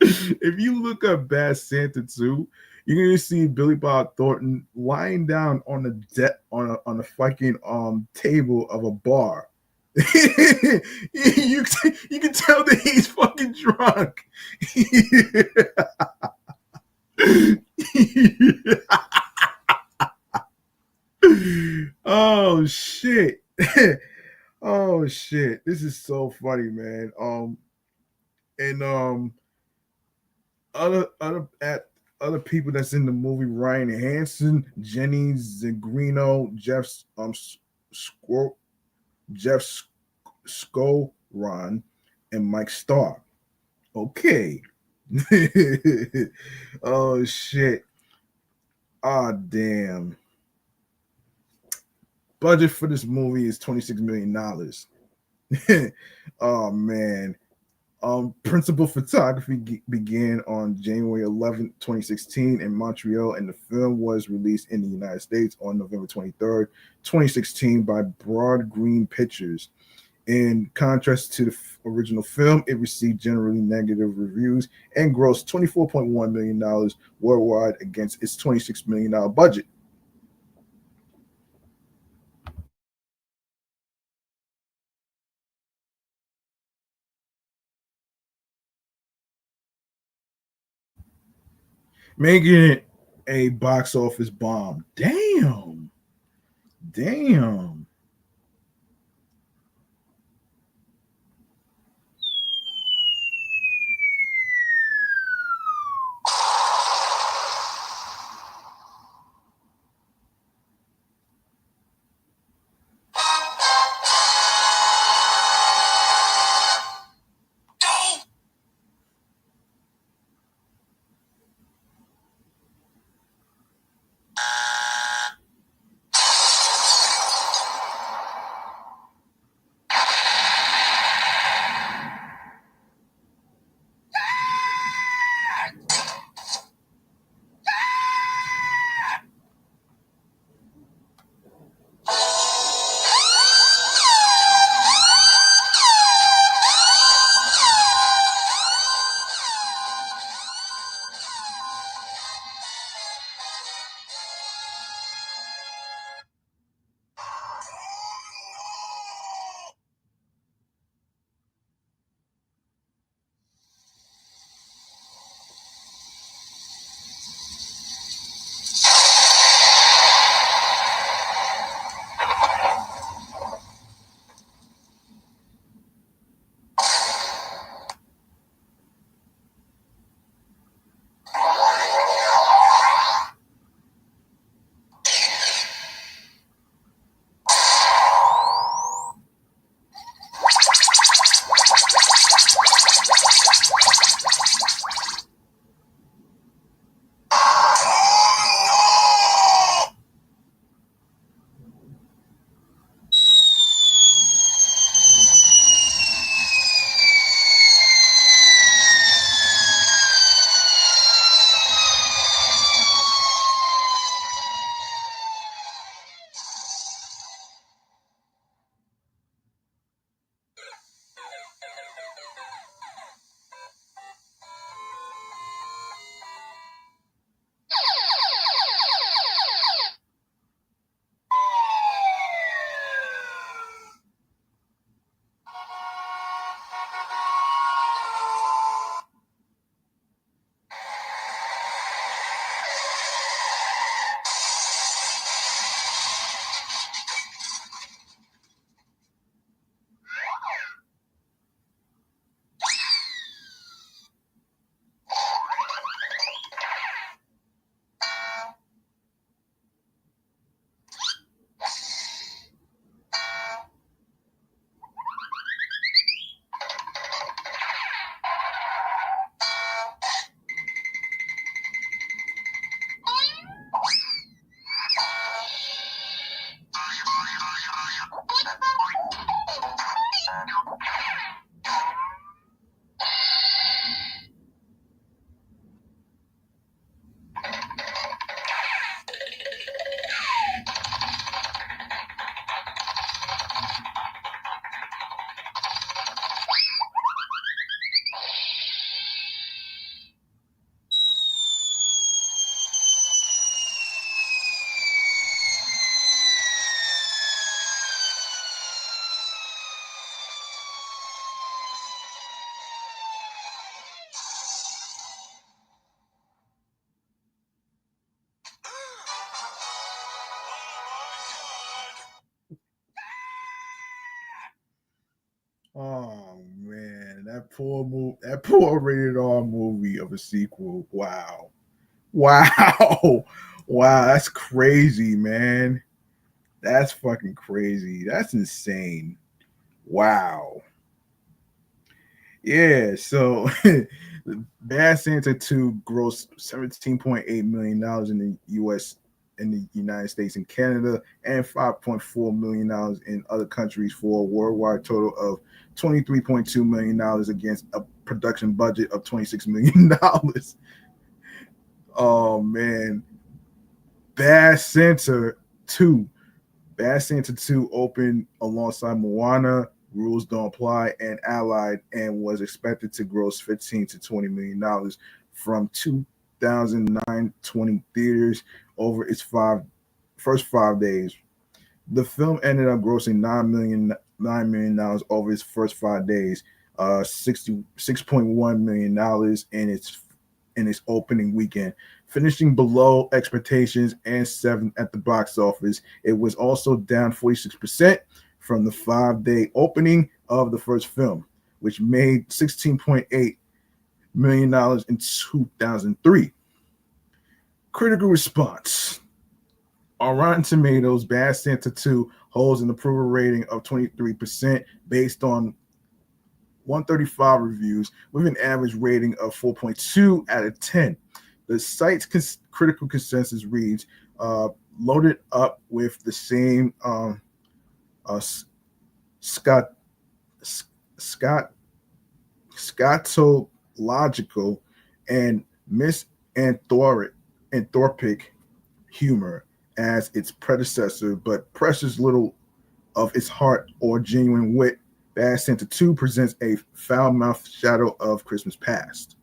If you look up Bad Santa 2, you're gonna see Billy Bob Thornton lying down on the on a fucking table of a bar. you can tell that he's fucking drunk. Oh shit. Oh shit. This is so funny, man. And other people that's in the movie: Ryan Hansen, Jenny Zigrino, Squir- Jeff Skoran, and Mike Starr. Okay. Oh shit. Ah damn. Budget for this movie is $26 million. Oh man. Principal photography began on January 11th, 2016 in Montreal, and the film was released in the United States on November 23rd, 2016 by Broad Green Pictures. In contrast to the original film, it received generally negative reviews and grossed $24.1 million worldwide against its $26 million budget. Making it a box office bomb. Damn. Damn. Oh man, that poor rated R movie of a sequel. Wow. Wow. Wow, that's crazy, man. That's fucking crazy. That's insane. Wow. Yeah, so Bad Santa 2 grossed $17.8 million in the US, in the United States and Canada, and $5.4 million in other countries, for a worldwide total of $23.2 million against a production budget of $26 million. Oh man. Bad Santa 2. Bad Santa 2 opened alongside Moana, Rules Don't Apply, and Allied, and was expected to gross 15 to $20 million from 2009-20 theaters over its first 5 days. The film ended up grossing $9 million over its first 5 days, $66.1 million in its opening weekend, finishing below expectations and seventh at the box office. It was also down 46% from the 5 day opening of the first film, which made $16.8 million in 2003. Critical response. On Rotten Tomatoes, Bad Santa 2 holds an approval rating of 23% based on 135 reviews, with an average rating of 4.2 out of 10. The site's critical consensus reads, loaded up with the same uh, Scott, Scott, scatological and misanthropic humor as its predecessor, but precious little of its heart or genuine wit. Bad Santa 2 presents a foul-mouthed shadow of Christmas past.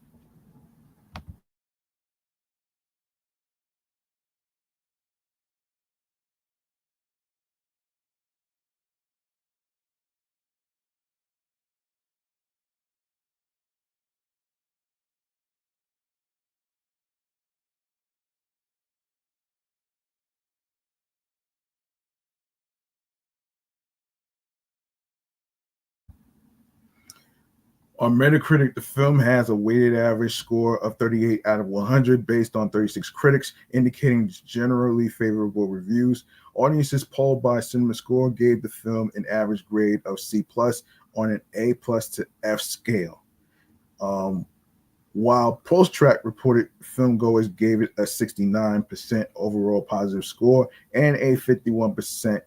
On Metacritic, the film has a weighted average score of 38 out of 100 based on 36 critics, indicating generally favorable reviews. Audiences polled by CinemaScore gave the film an average grade of C plus on an A plus to F scale. Um, while Posttrack reported filmgoers gave it a 69% overall positive score and a 51%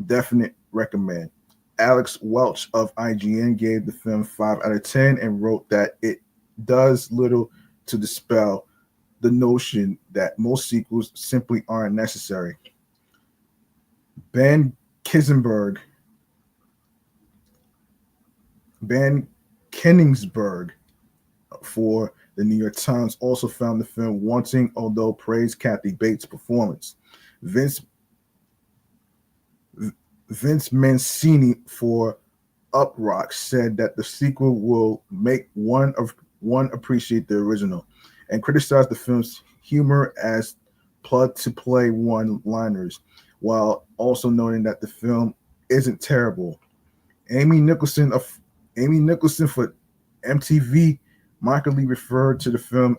definite recommend. Alex Welch of IGN gave the film 5 out of 10 and wrote that it does little to dispel the notion that most sequels simply aren't necessary. Ben Kisenberg, Ben Kenningsberg for the New York Times also found the film wanting, although praised Kathy Bates' performance. Vince Vince Mancini for Uprock said that the sequel will make one appreciate the original, and criticized the film's humor as plug-to-play one-liners, while also noting that the film isn't terrible. Amy Nicholson of Amy Nicholson for MTV mockingly referred to the film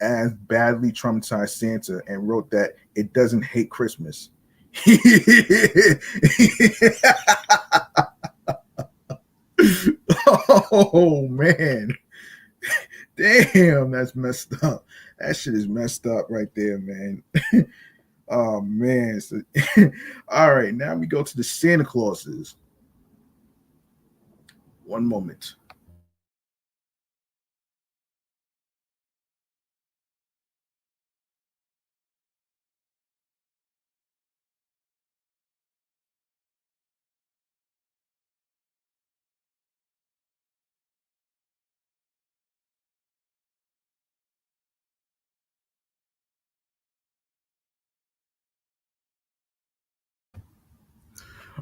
as badly traumatized Santa and wrote that it doesn't hate Christmas. Oh man. Damn, that's messed up. That shit is messed up right there, man. Oh man. So, all right, now we go to the Santa Clauses. One moment.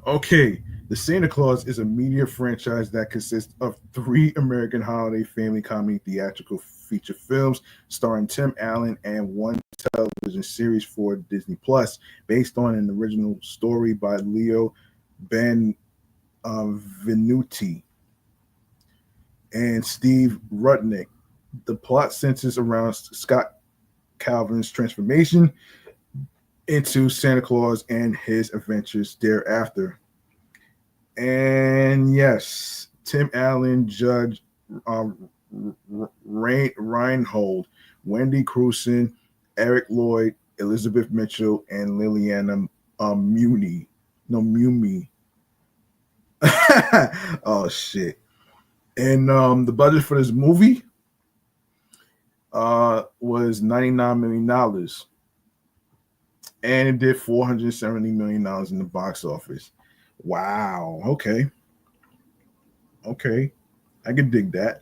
Okay, The Santa Claus is a media franchise that consists of three American holiday family comedy theatrical feature films starring Tim Allen and one television series for Disney Plus, based on an original story by Leo Ben Venuti. and Steve Rudnick. The plot centers around Scott Calvin's transformation into Santa Claus and his adventures thereafter. And yes, Tim Allen, Judge Reinhold, Wendy Crewson, Eric Lloyd, Elizabeth Mitchell, and Liliana Muni. No, Mumi. Oh, shit. And the budget for this movie was $99 million. And it did $470 million in the box office. Wow. Okay. Okay. I could dig that.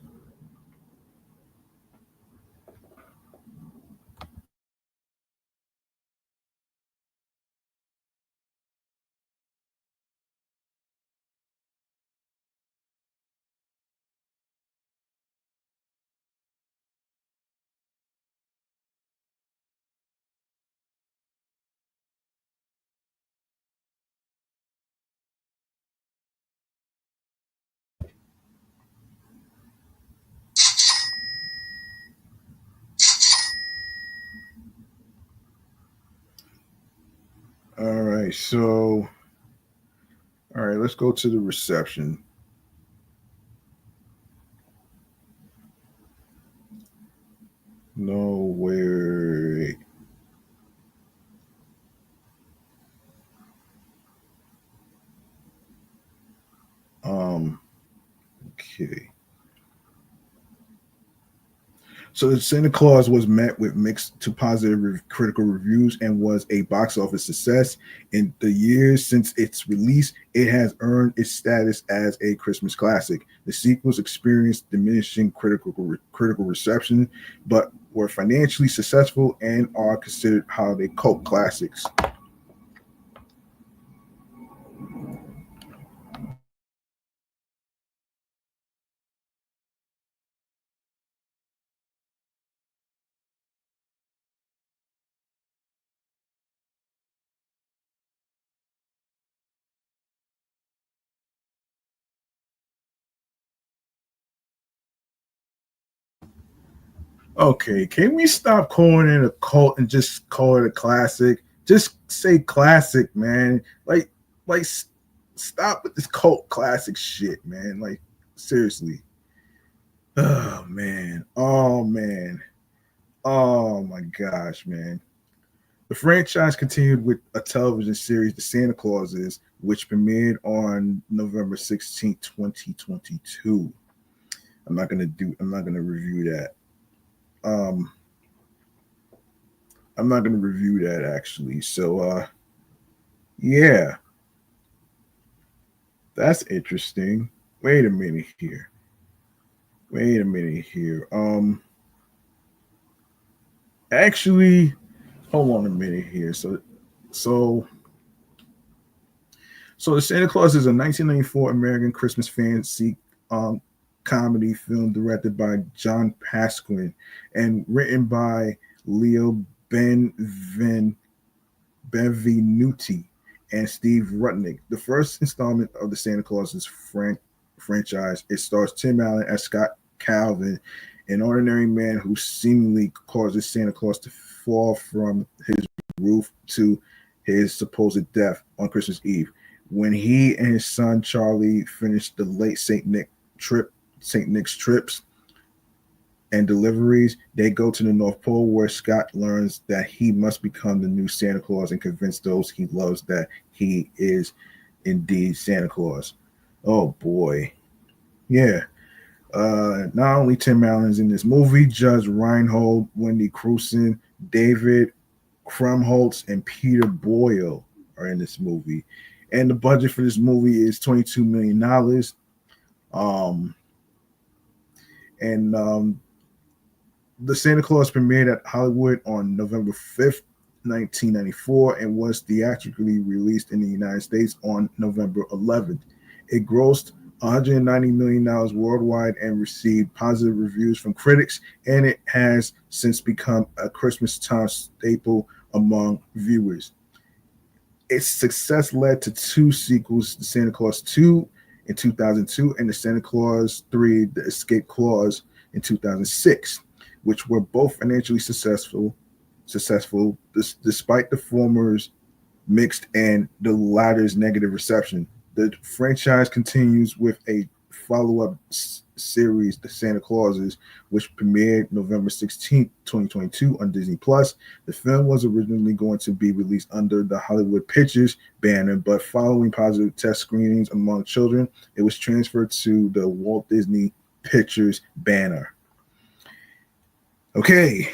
All right. So, all right, let's go to the reception. No, wait. Um, okay. So Santa Claus was met with mixed to positive critical reviews and was a box office success. In the years since its release, it has earned its status as a Christmas classic. The sequels experienced diminishing critical reception, but were financially successful and are considered holiday cult classics. Okay, can we stop calling it a cult and just call it a classic? Just say classic, man. Like, stop with this cult classic shit, man. Like, seriously. Oh man. Oh man. Oh my gosh, man. The franchise continued with a television series, The Santa Clauses, which premiered on November 16th, 2022. I'm not gonna review that. Um I'm not gonna review that actually. So yeah, that's interesting. Wait a minute here. Wait a minute here. Actually, hold on a minute here. So So the Santa Claus is a 1994 American Christmas fantasy um, comedy film directed by John Pasquin and written by Leo Benvenuti and Steve Rudnick. The first installment of the Santa Claus franchise. It stars Tim Allen as Scott Calvin, an ordinary man who seemingly causes Santa Claus to fall from his roof to his supposed death on Christmas Eve. When he and his son Charlie finish the late Saint Nick's trips and deliveries, they go to the North Pole where Scott learns that he must become the new Santa Claus and convince those he loves that he is indeed Santa Claus. Oh boy. Yeah. Not only Tim Allen's in this movie, Judge Reinhold, Wendy Crewson, David Krumholtz, and Peter Boyle are in this movie. And the budget for this movie is $22 million. Um, and the Santa Claus premiered at Hollywood on November 5th, 1994, and was theatrically released in the United States on November 11th. It grossed $190 million worldwide and received positive reviews from critics, and it has since become a Christmas time staple among viewers. Its success led to two sequels, The Santa Claus 2 in 2002 and the Santa Claus 3, The Escape Clause in 2006, which were both financially successful despite the former's mixed and the latter's negative reception. The franchise continues with a follow-up series, The Santa Clauses, which premiered November 16th, 2022 on Disney Plus. The film was originally going to be released under the Hollywood Pictures banner, but following positive test screenings among children, it was transferred to the Walt Disney Pictures banner. Okay.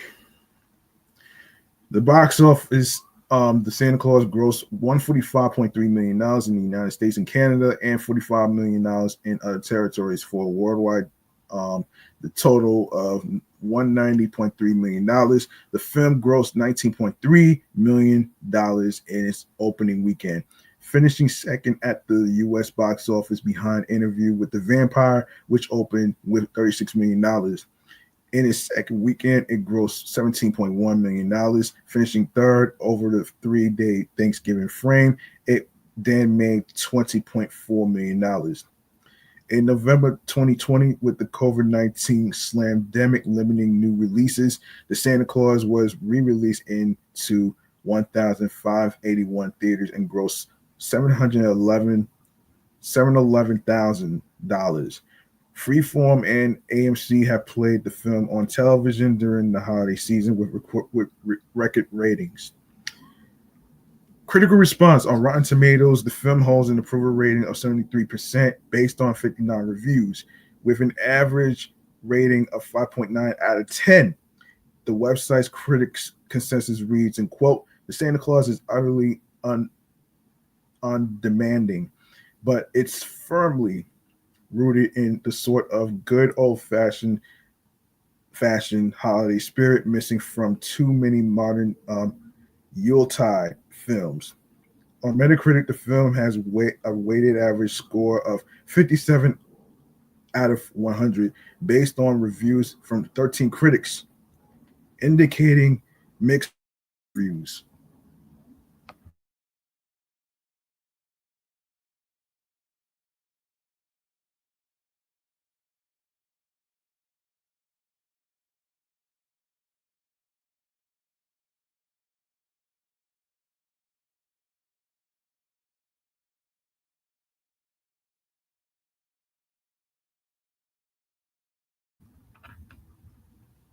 The box office, the Santa Claus grossed $145.3 million in the United States and Canada, and $45 million in other territories for a worldwide the total of $190.3 million. The film grossed $19.3 million in its opening weekend, finishing second at the U.S. box office behind Interview with the Vampire, which opened with $36 million. In its second weekend, it grossed $17.1 million, finishing third over the 3-day Thanksgiving frame. It then made $20.4 million. In November 2020, with the COVID-19 slamdemic limiting new releases, The Santa Claus was re-released into 1,581 theaters and grossed $711,000. Freeform and AMC have played the film on television during the holiday season with record ratings. Critical response on Rotten Tomatoes, the film holds an approval rating of 73% based on 59 reviews, with an average rating of 5.9 out of 10. The website's critics consensus reads, and quote, "The Santa Claus is utterly undemanding, but it's firmly rooted in the sort of good old-fashioned holiday spirit missing from too many modern Yuletide films." On Metacritic, the film has a weighted average score of 57 out of 100 based on reviews from 13 critics, indicating mixed reviews.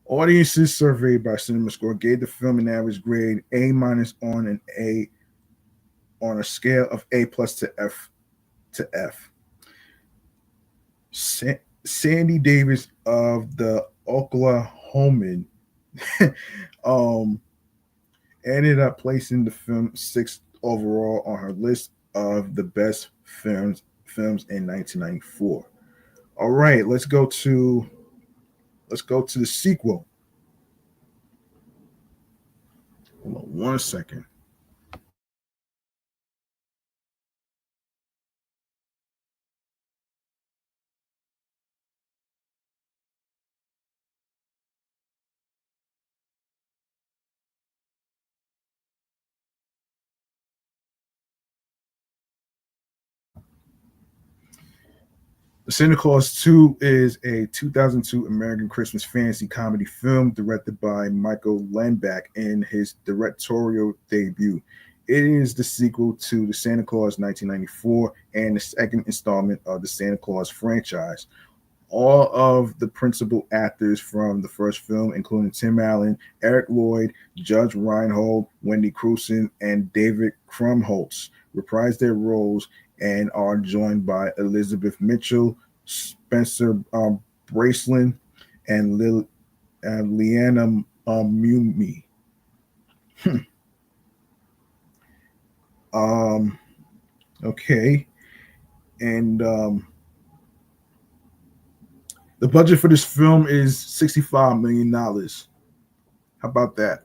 Audiences surveyed by CinemaScore gave the film an average grade A minus on a scale of A plus to F to F. Sandy Davis of the Oklahoman um, ended up placing the film sixth overall on her list of the best films in 1994. All right, let's go to the sequel. Hold on one second. The Santa Claus 2 is a 2002 American Christmas fantasy comedy film directed by Michael Lembeck in his directorial debut. It is the sequel to The Santa Claus 1994 and the second installment of the Santa Claus franchise. All of the principal actors from the first film, including Tim Allen, Eric Lloyd, Judge Reinhold, Wendy Crewson, and David Krumholtz, reprise their roles and are joined by Elizabeth Mitchell, Spencer Bracelin, and Leanna Mumi. um, okay, and the budget for this film is $65 million. How about that?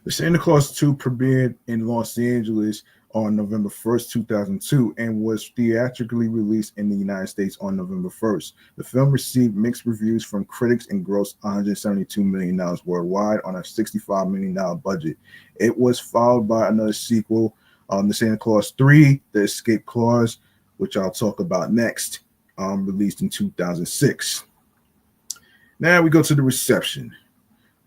The Santa Claus 2 premiered in Los Angeles on November 1st, 2002, and was theatrically released in the United States on November 1st. The film received mixed reviews from critics and grossed $172 million worldwide on a $65 million budget. It was followed by another sequel, The Santa Claus 3, The Escape Clause, which I'll talk about next, released in 2006. Now we go to the reception.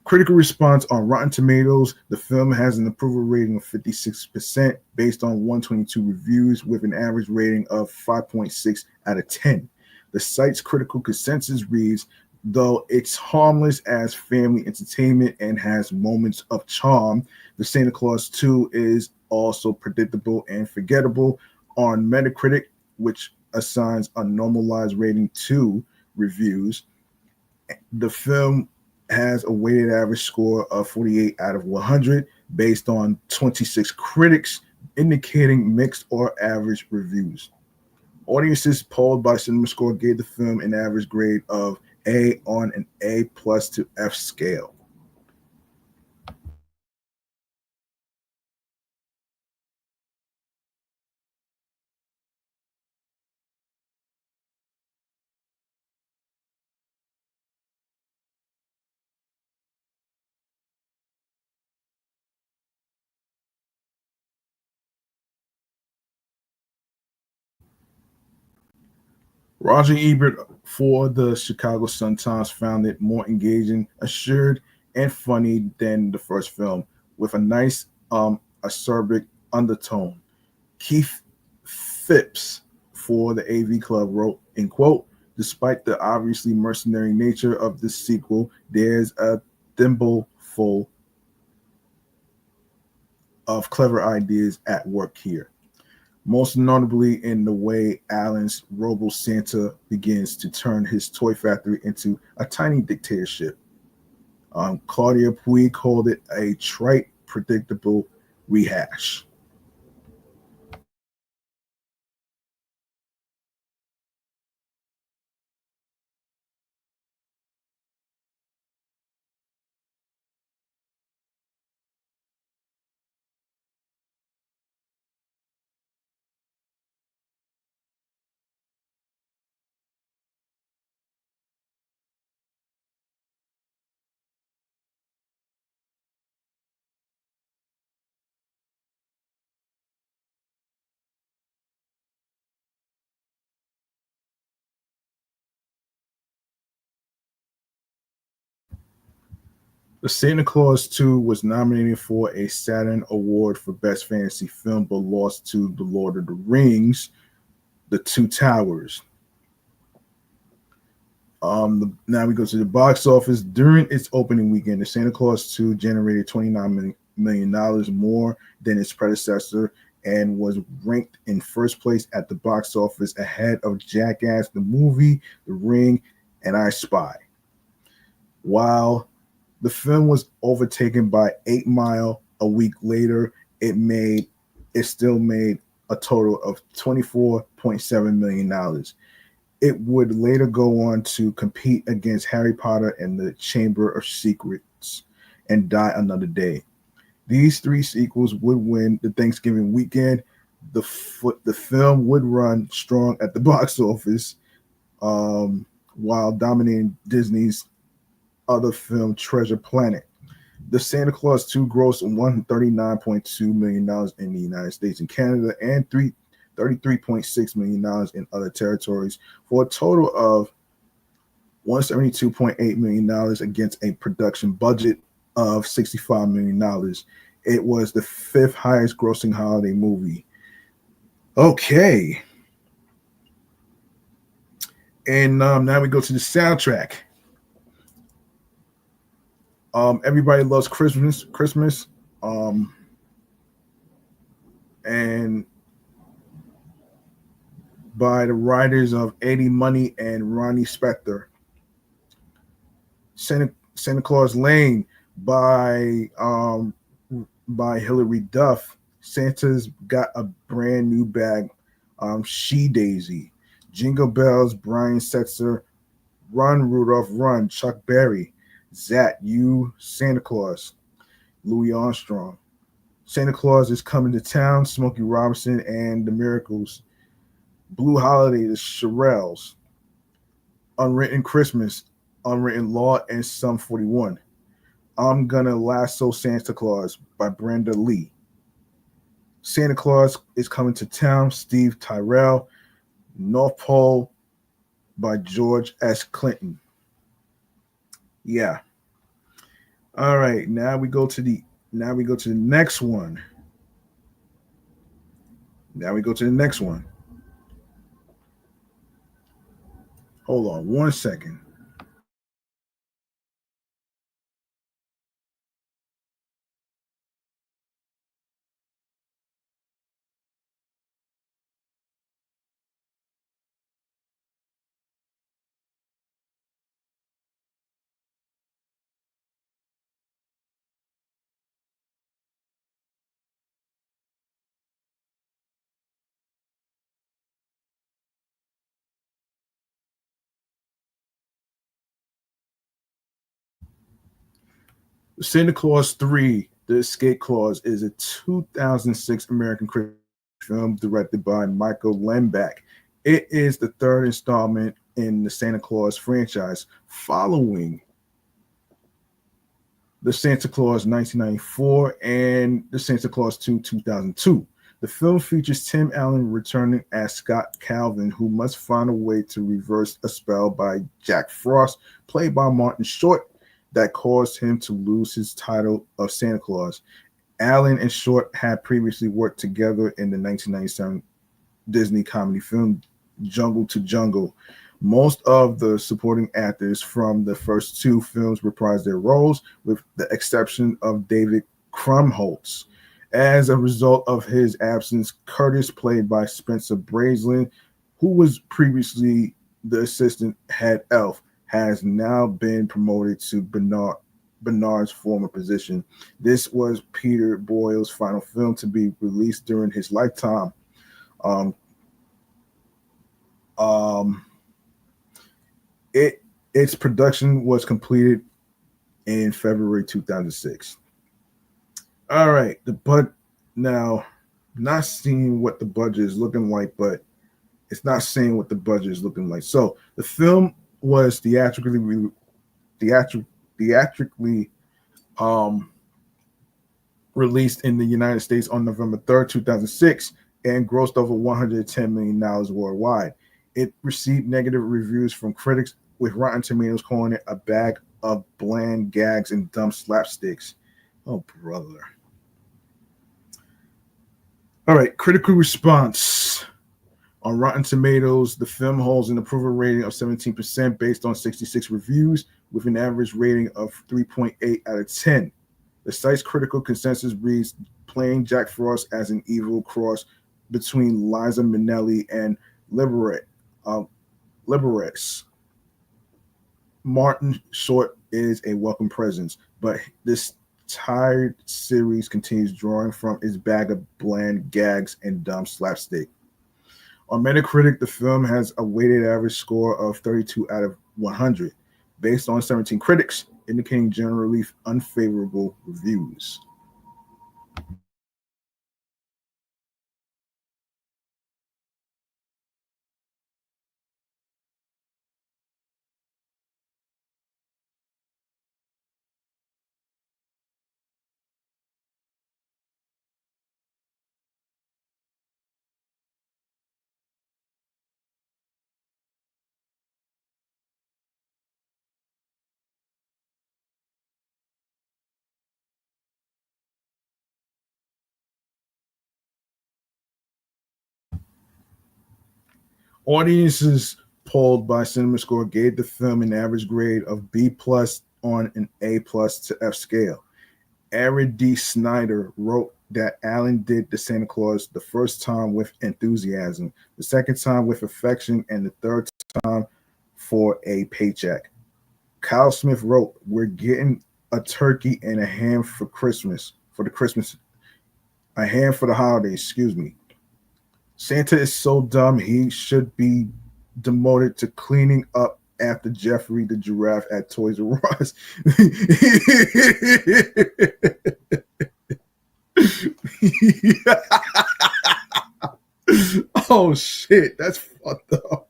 Critical response on Rotten Tomatoes. The film has an approval rating of 56% based on 122 reviews with an average rating of 5.6 out of 10. The site's critical consensus reads, though it's harmless as family entertainment and has moments of charm, The Santa Claus 2 is also predictable and forgettable. On Metacritic, which assigns a normalized rating to reviews, the film has a weighted average score of 48 out of 100 based on 26 critics, indicating mixed or average reviews. Audiences polled by CinemaScore gave the film an average grade of A on an A plus to F scale. Roger Ebert for the Chicago Sun-Times found it more engaging, assured, and funny than the first film, with a nice acerbic undertone. Keith Phipps for the AV Club wrote, in quote, despite the obviously mercenary nature of this sequel, there's a thimbleful of clever ideas at work here. Most notably in the way Alan's Robo Santa begins to turn his toy factory into a tiny dictatorship. Claudia Puig called it a trite, predictable rehash. The Santa Claus 2 was nominated for a Saturn Award for Best Fantasy Film, but lost to The Lord of the Rings, The Two Towers. Now we go to the box office. During its opening weekend, The Santa Claus 2 generated $29 million more than its predecessor and was ranked in first place at the box office ahead of Jackass, the movie, The Ring, and I Spy. While the film was overtaken by 8 Mile a week later, it still made a total of $24.7 million. It would later go on to compete against Harry Potter and the Chamber of Secrets and Die Another Day. These three sequels would win the Thanksgiving weekend. The film would run strong at the box office, while dominating Disney's other film, Treasure Planet. The Santa Claus 2 grossed $139.2 million in the United States and Canada and $33.6 million in other territories, for a total of $172.8 million against a production budget of $65 million. It was the fifth highest grossing holiday movie. Okay. And now we go to the soundtrack. Everybody Loves Christmas. And by the writers of Eddie Money and Ronnie Spector. Santa Claus Lane by Hilary Duff. Santa's Got a Brand New Bag, She Daisy. Jingle Bells, Brian Setzer. Run Rudolph Run, Chuck Berry. Zat, You Santa Claus. Louis Armstrong. Santa Claus is Coming to Town, Smokey Robinson and the Miracles. Blue Holiday, the Shirelles. Unwritten Christmas, Unwritten Law, and Sum 41. I'm Gonna Lasso Santa Claus by Brenda Lee. Santa Claus is Coming to Town, Steve Tyrell. North Pole by George S. Clinton. Yeah. All right. Now we go to the next one. Now we go to the next one. Hold on 1 second. Santa Claus 3, The Escape Clause is a 2006 American Christmas film directed by Michael Lembeck. It is the third installment in the Santa Claus franchise, following the Santa Claus 1994 and the Santa Claus 2 2002. The film features Tim Allen returning as Scott Calvin, who must find a way to reverse a spell by Jack Frost, played by Martin Short, that caused him to lose his title of Santa Claus. Allen and Short had previously worked together in the 1997 Disney comedy film Jungle to Jungle. Most of the supporting actors from the first two films reprised their roles, with the exception of David Krumholtz. As a result of his absence, Curtis, played by Spencer Breslin, who was previously the assistant head elf, has now been promoted to Bernard's former position. This was Peter Boyle's final film to be released during his lifetime. Um, um, its production was completed in February 2006. All right, now, not seeing what the budget is looking like, but it's not saying what the budget is looking like. So the film was theatrically um, released in the United States on November 3rd, 2006, and grossed over $110 million worldwide. It received negative reviews from critics, with Rotten Tomatoes calling it a bag of bland gags and dumb slapsticks. Oh, brother. All right, critical response. On Rotten Tomatoes, the film holds an approval rating of 17% based on 66 reviews, with an average rating of 3.8 out of 10. The site's critical consensus reads, playing Jack Frost as an evil cross between Liza Minnelli and Liberex. Martin Short is a welcome presence, but this tired series continues drawing from its bag of bland gags and dumb slapstick. On Metacritic, the film has a weighted average score of 32 out of 100, based on 17 critics, indicating generally unfavorable reviews. Audiences polled by CinemaScore gave the film an average grade of B plus on an A plus to F scale. Aaron D. Snyder wrote that Allen did the Santa Claus the first time with enthusiasm, the second time with affection, and the third time for a paycheck. Kyle Smith wrote, "We're getting a turkey and a ham for Christmas, a ham for the holidays, excuse me. Santa is so dumb he should be demoted to cleaning up after Jeffrey the giraffe at Toys R Us. Oh shit, that's fucked up.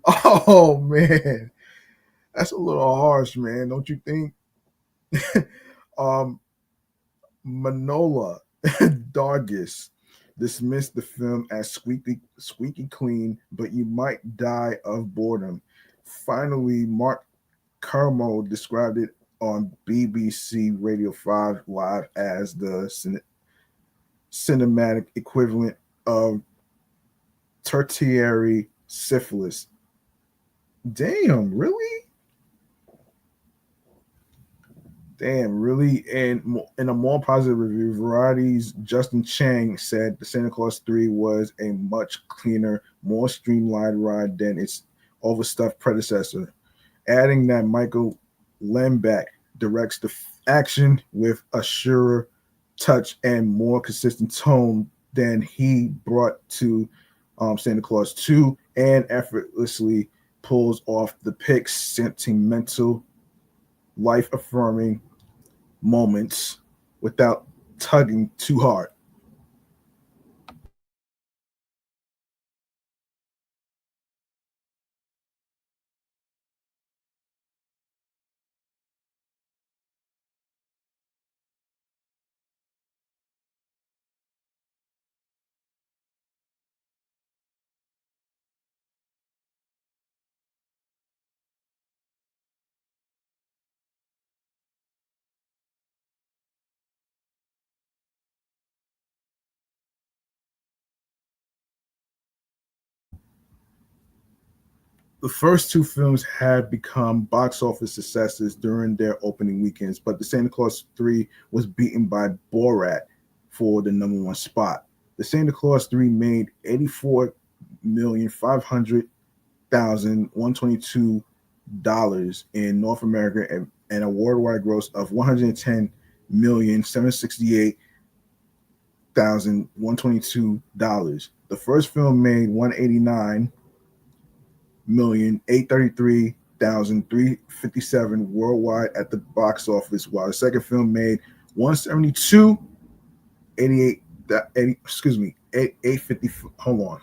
Oh man, that's a little harsh, man. Don't you think? um, Manola Dargis dismissed the film as squeaky clean, but you might die of boredom. Finally, Mark Kermode described it on BBC Radio 5 Live as the cinematic equivalent of tertiary syphilis. Damn, really? Damn, really? And in a more positive review, Variety's Justin Chang said the Santa Claus 3 was a much cleaner, more streamlined ride than its overstuffed predecessor, adding that Michael Lembeck directs the action with a surer touch and more consistent tone than he brought to Santa Claus 2, and effortlessly pulls off the pick's sentimental, life affirming moments without tugging too hard. The first two films had become box office successes during their opening weekends, but the Santa Claus 3 was beaten by Borat for the number one spot. The Santa Claus 3 made 84,500,122 in North America and a worldwide gross of 110,768,122. The first film made 189,833,357 worldwide at the box office, while the second film made 172,88. Excuse me, 850. Hold on.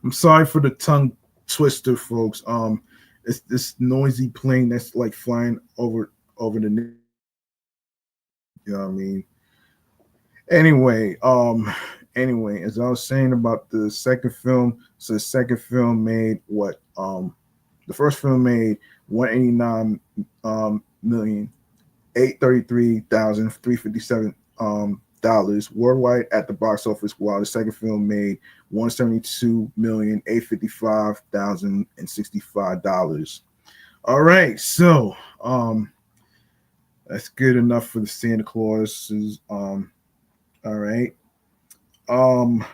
I'm sorry for the tongue twister, folks. It's this noisy plane that's like flying over the. You know what I mean? Anyway, as I was saying about the second film, so the second film made what? The first film made 189 million 833,357 dollars worldwide at the box office, while the second film made 172,855,065 dollars. All right, so that's good enough for the Santa Clauses. All right. Um,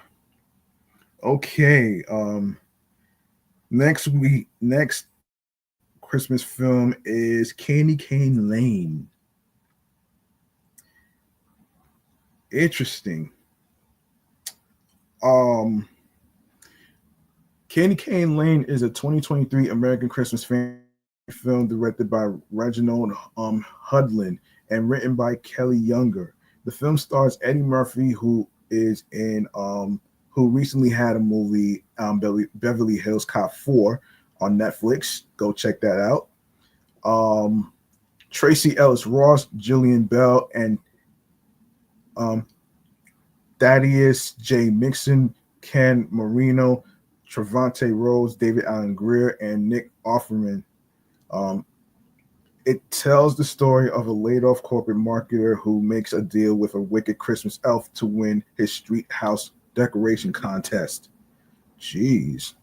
okay. Next Christmas film is Candy Cane Lane. Interesting. Um, Candy Cane Lane is a 2023 American Christmas film directed by Reginald Hudlin and written by Kelly Younger. The film stars Eddie Murphy, who recently had a movie, Beverly Hills Cop 4 on Netflix. Go check that out. Tracy Ellis Ross, Jillian Bell, and um, Thaddeus J. Mixon, Ken Marino, Trevante Rose, David Allen Greer, and Nick Offerman. Um, it tells the story of a laid off corporate marketer who makes a deal with a wicked Christmas elf to win his street house decoration contest. Jeez.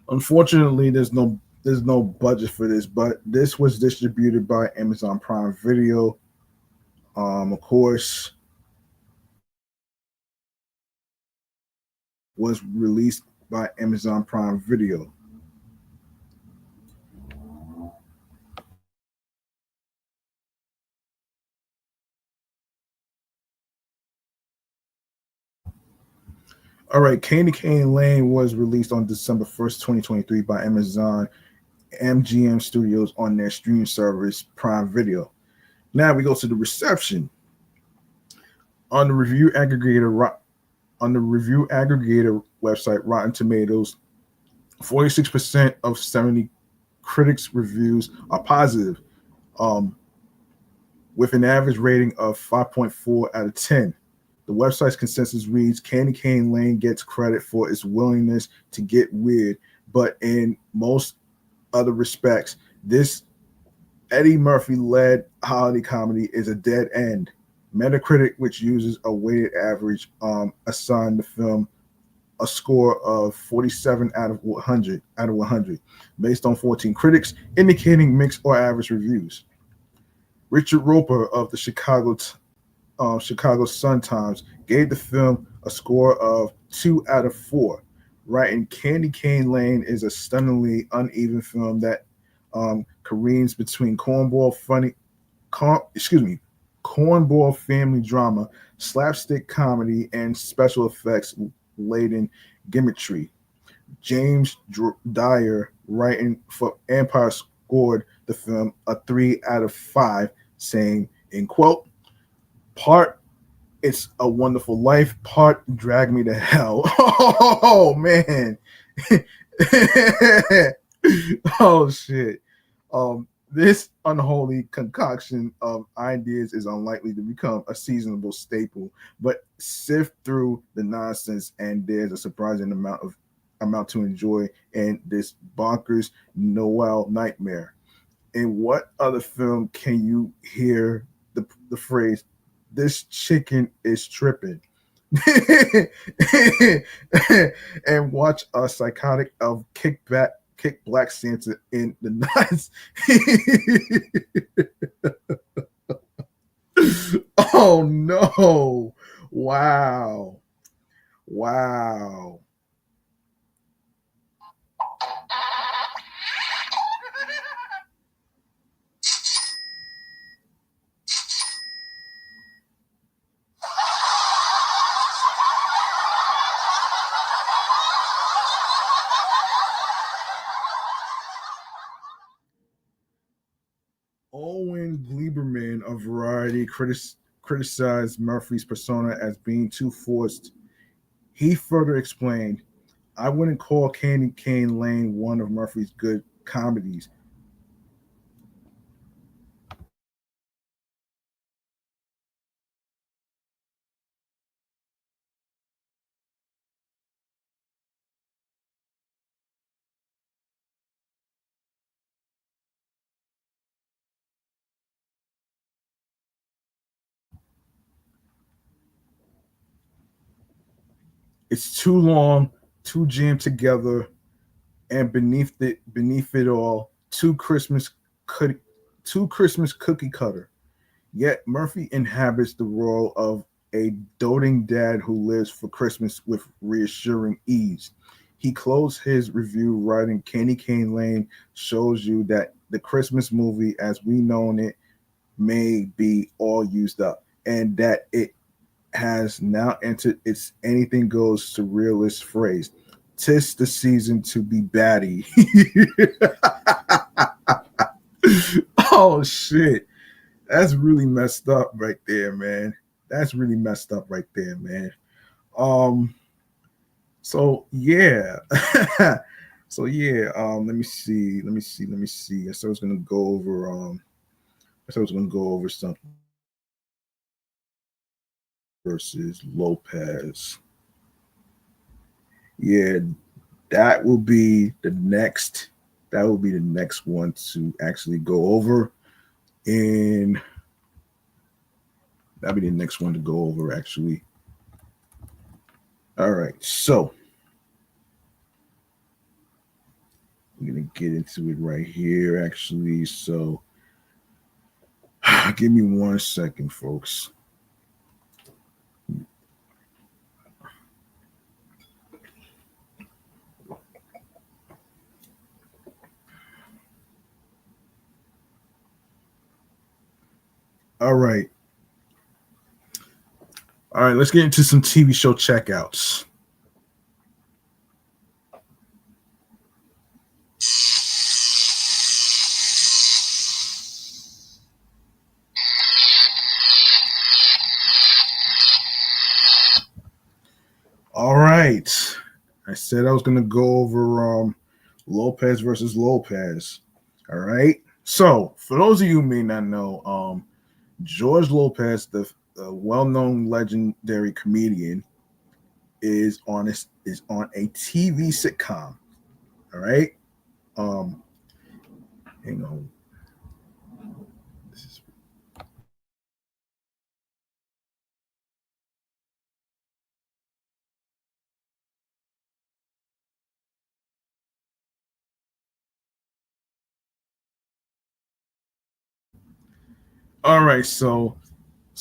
Unfortunately, there's no budget for this, but this was distributed by Amazon Prime Video. Of course, was released by Amazon Prime Video. All right, Candy Cane Lane was released on December 1st, 2023 by Amazon MGM Studios on their streaming service Prime Video. Now we go to the reception. On the review aggregator website Rotten Tomatoes, 46% of 70 critics reviews are positive, um, with an average rating of 5.4 out of 10. The website's consensus reads Candy Cane Lane gets credit for its willingness to get weird, but in most other respects, this Eddie Murphy led holiday comedy is a dead end. Metacritic, which uses a weighted average, assigned the film a score of 47 out of 100 based on 14 critics, indicating mixed or average reviews. Richard Roper of the Chicago Sun-Times gave the film a score of 2 out of 4, writing Candy Cane Lane is a stunningly uneven film that careens between cornball family drama, slapstick comedy, and special effects laden gimmickry. James Dyer, writing for Empire, scored the film a 3 out of 5, saying, in quote, part It's a Wonderful Life, part Drag Me to Hell. Oh, man. Oh, shit. This unholy concoction of ideas is unlikely to become a seasonable staple, but sift through the nonsense and there's a surprising amount to enjoy in this bonkers Noel nightmare. In what other film can you hear the phrase "this chicken is tripping"? And watch a psychotic elf kick Black Santa in the nuts. Oh no! Wow! Wow! Owen Gleiberman of Variety criticized Murphy's persona as being too forced. He further explained, I wouldn't call Candy Cane Lane one of Murphy's good comedies. It's too long, too jammed together, and beneath it all, cut, too Christmas cookie cutter. Yet Murphy inhabits the role of a doting dad who lives for Christmas with reassuring ease. He closed his review writing Candy Cane Lane shows you that the Christmas movie as we know it may be all used up and that it has now entered its anything goes surrealist phrase. Tis the season to be batty. Oh shit. That's really messed up right there, man. That's really messed up right there, man. Um, so yeah. So yeah, let me see. I said I was gonna go over something versus Lopez. Yeah, that will be the next one to actually go over. And that'll be the next one to go over actually. All right. So I'm gonna get into it right here, actually. So, give me 1 second, folks. All right, all right. Let's get into some TV show checkouts. All right. I said I was gonna go over Lopez versus Lopez. All right. So for those of you who may not know, George Lopez, the well-known legendary comedian, is on a TV sitcom. All right. Um, hang on. This is all right. So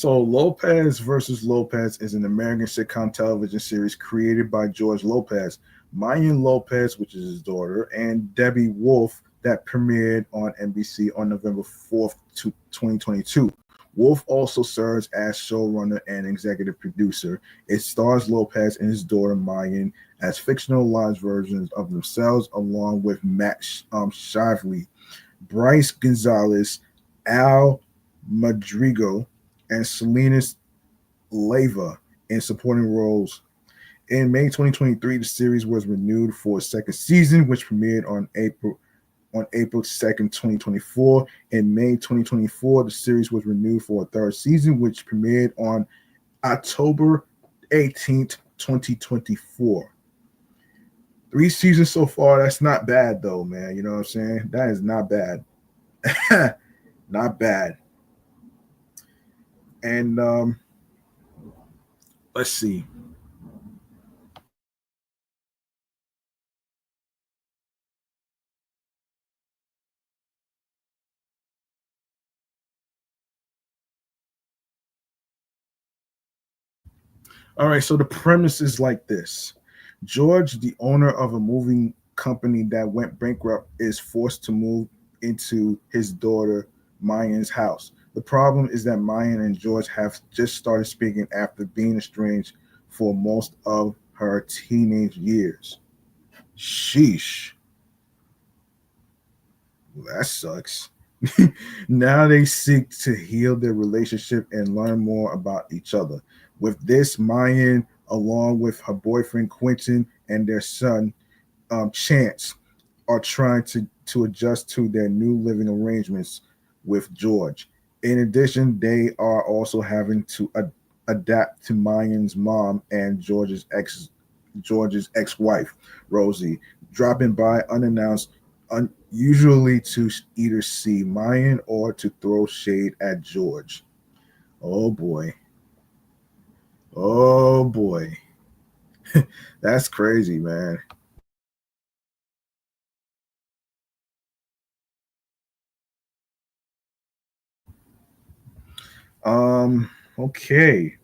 Lopez versus Lopez is an American sitcom television series created by George Lopez, Mayan Lopez, which is his daughter, and Debbie Wolf that premiered on NBC on November 4th, 2022. Wolf also serves as showrunner and executive producer. It stars Lopez and his daughter Mayan as fictionalized versions of themselves, along with Matt Shively, Bryce Gonzalez, Al Madrigal, and Salinas Leyva in supporting roles. In May 2023, the series was renewed for a second season, which premiered on April 2nd, 2024. In May 2024, the series was renewed for a third season, which premiered on October 18th, 2024. 3 seasons so far. That's not bad, though, man. You know what I'm saying? That is not bad. Not bad. And let's see. All right, so the premise is like this. George, the owner of a moving company that went bankrupt, is forced to move into his daughter Mayan's house. The problem is that Mayan and George have just started speaking after being estranged for most of her teenage years. Sheesh, that sucks. Now they seek to heal their relationship and learn more about each other. With this, Mayan, along with her boyfriend Quentin and their son Chance, are trying to adjust to their new living arrangements with George. In addition, they are also having to adapt to Mayan's mom and George's ex-wife, Rosie, dropping by unannounced, usually to either see Mayan or to throw shade at George. Oh boy. Oh boy. That's crazy, man. Okay.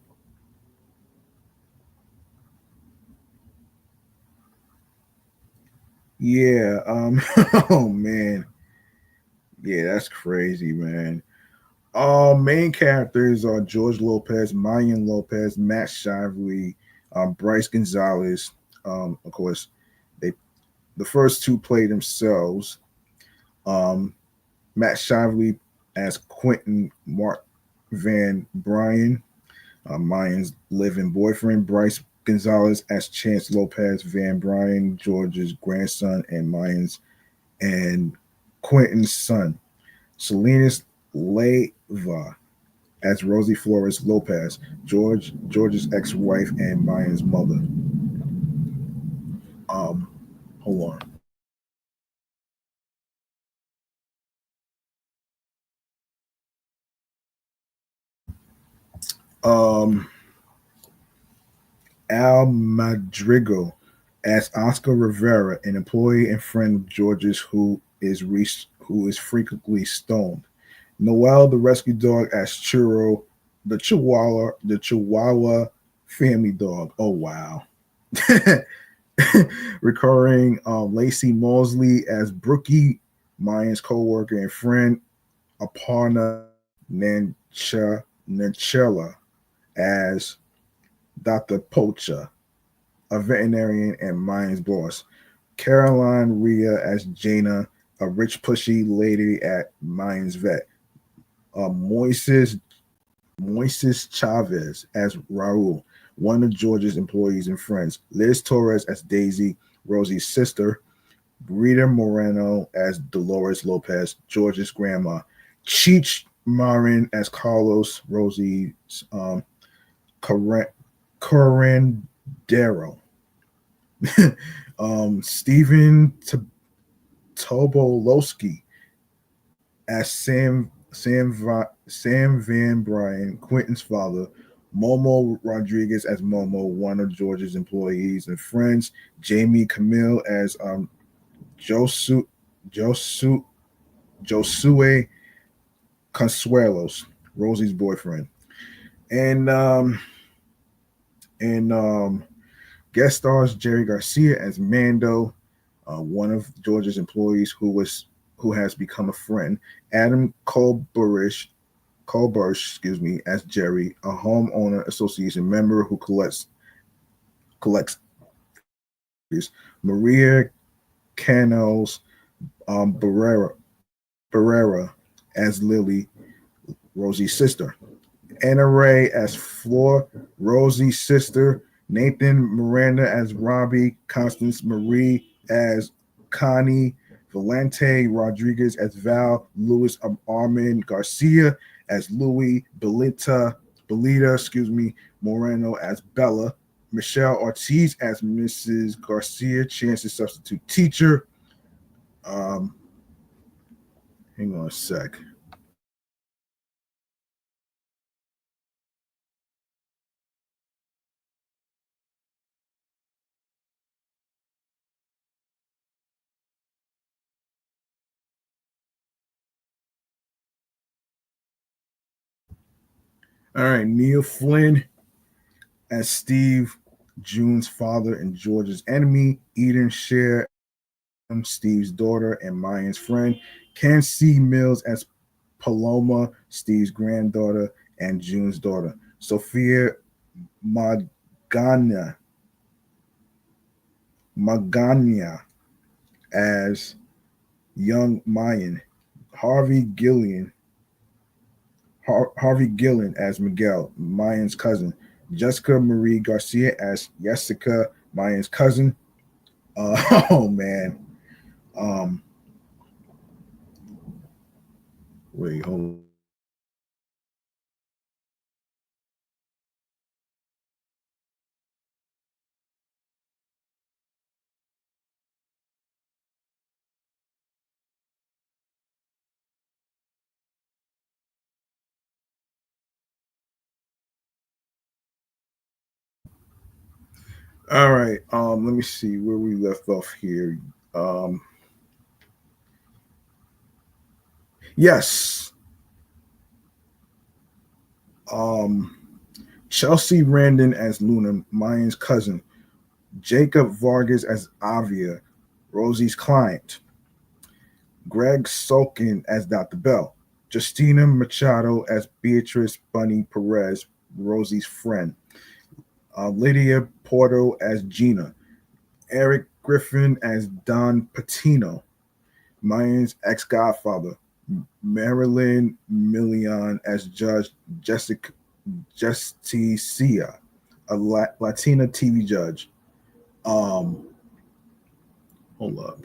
Yeah, oh man. Yeah, that's crazy, man. Main characters are George Lopez, Mayan Lopez, Matt Shively, Bryce Gonzalez. Of course, they the first two play themselves. Um, Matt Shively as Quentin Mark Van Bryan, Mayan's live-in boyfriend. Bryce Gonzalez as Chance Lopez Van Bryan, George's grandson, and Mayan's and Quentin's son. Salinas Leyva as Rosie Flores Lopez, George's ex-wife and Mayan's mother. Um, hold on. Al Madrigal. as Oscar Rivera, an employee and friend of George's who is frequently stoned. Noel, the rescue dog, as Churro, the Chihuahua family dog. Oh wow. Recurring Lacey Mosley as Brookie, Mayan's co-worker and friend. Aparna Nanchella as Dr. Pocha, a veterinarian and Mayan's boss. Caroline Rhea as Jaina, a rich pushy lady at Mayan's vet. Moises Chavez as Raul, one of George's employees and friends. Liz Torres as Daisy, Rosie's sister. Rita Moreno as Dolores Lopez, George's grandma. Cheech Marin as Carlos, Rosie's Corandero. Stephen Tobolowski as Sam Van Bryan, Quentin's father. Momo Rodriguez as Momo, one of George's employees and friends. Jamie Camille as Josu, Josu, Josue Consuelos, Rosie's boyfriend. And and guest stars Jerry Garcia as Mando, one of George's employees who has become a friend. Adam Colburish, excuse me, as Jerry, a homeowner association member who collects. Maria Canals Barrera as Lily, Rosie's sister. Anna Ray as Flor, Rosie's sister. Nathan Miranda as Robbie. Constance Marie as Connie. Valente Rodriguez as Val. Louis Armand Garcia as Louis. Belita, Moreno as Bella. Michelle Ortiz as Mrs. Garcia, Chance's substitute teacher. Um, Hang on a sec. All right, Neil Flynn as Steve, June's father and George's enemy. Eden Share, Steve's daughter and Mayan's friend. Ken C. Mills as Paloma, Steve's granddaughter and June's daughter. Sophia Magana, Magana as young Mayan. Harvey Gillian, Harvey Gillen as Miguel, Mayan's cousin. Jessica Marie Garcia as Jessica, Mayan's cousin. Oh man. Um, Wait, hold on. All right. Let me see where we left off here. Um, yes. Um, Chelsea Randon as Luna, Mayan's cousin. Jacob Vargas as Avia, Rosie's client. Greg Sulkin as Dr. Bell. Justina Machado as Beatrice Bunny Perez, Rosie's friend. Lydia Porto as Gina. Eric Griffin as Don Patino, Mayan's ex godfather. Marilyn Millian as Judge Jessica Justicia, a Latina TV judge. Um, Hold up.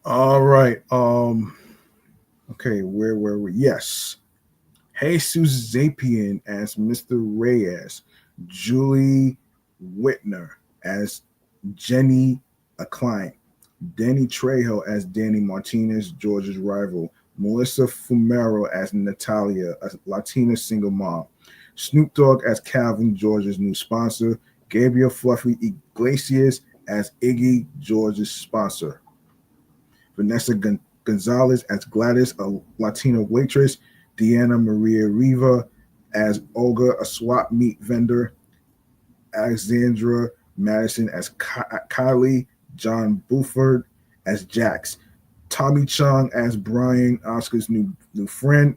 All right. Okay, where were we? Yes. Jesus Zapian as Mr. Reyes, Julie Whitner as Jenny, a client, Danny Trejo as Danny Martinez, George's rival, Melissa Fumero as Natalia, a Latina single mom, Snoop Dogg as Calvin, George's new sponsor, Gabriel Fluffy Iglesias as Iggy, George's sponsor, Vanessa Gonzalez as Gladys, a Latina waitress, Deanna Maria Riva as Olga, a swap meet vendor, Alexandra Madison as Kylie, John Buford as Jax, Tommy Chung as Brian, Oscar's new friend,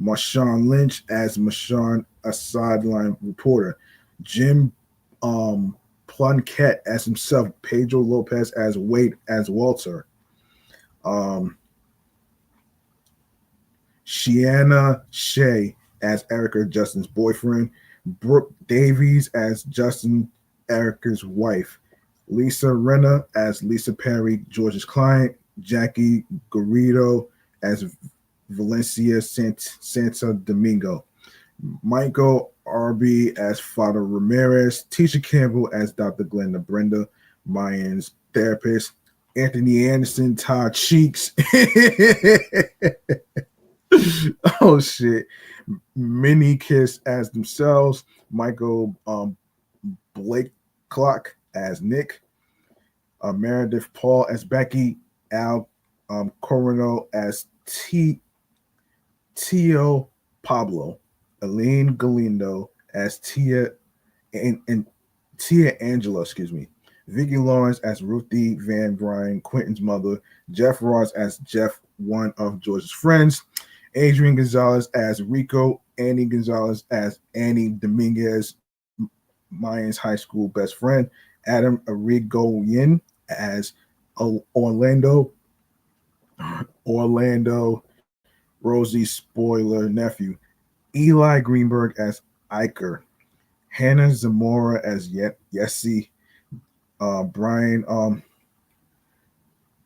Marshawn Lynch as Marshawn, a sideline reporter, Jim Plunkett as himself, Pedro Lopez as Wade as Walter, um, Shiana Shea as Erica, Justin's boyfriend, Brooke Davies as Justin, Erica's wife, Lisa Renna as Lisa Perry, George's client, Jackie Garrido as Valencia Santa Domingo, Michael Arby as Father Ramirez, Tisha Campbell as Dr. Glenda Brenda, Mayan's therapist, Anthony Anderson, Todd Cheeks. Oh shit. Mini Kiss as themselves, Michael Blake Clock as Nick, Meredith Paul as Becky, Al Coronel as Tio Pablo, Elaine Galindo as Tia and Tia Angela, excuse me, Vicky Lawrence as Ruthie Van Bryan, Quentin's mother, Jeff Ross as Jeff, one of George's friends, Adrian Gonzalez as Rico, Annie Gonzalez as Annie Dominguez, Mayan's high school best friend, Adam Arigoyen as Orlando Rosie spoiler nephew, Eli Greenberg as Iker, Hannah Zamora as Yessie, Brian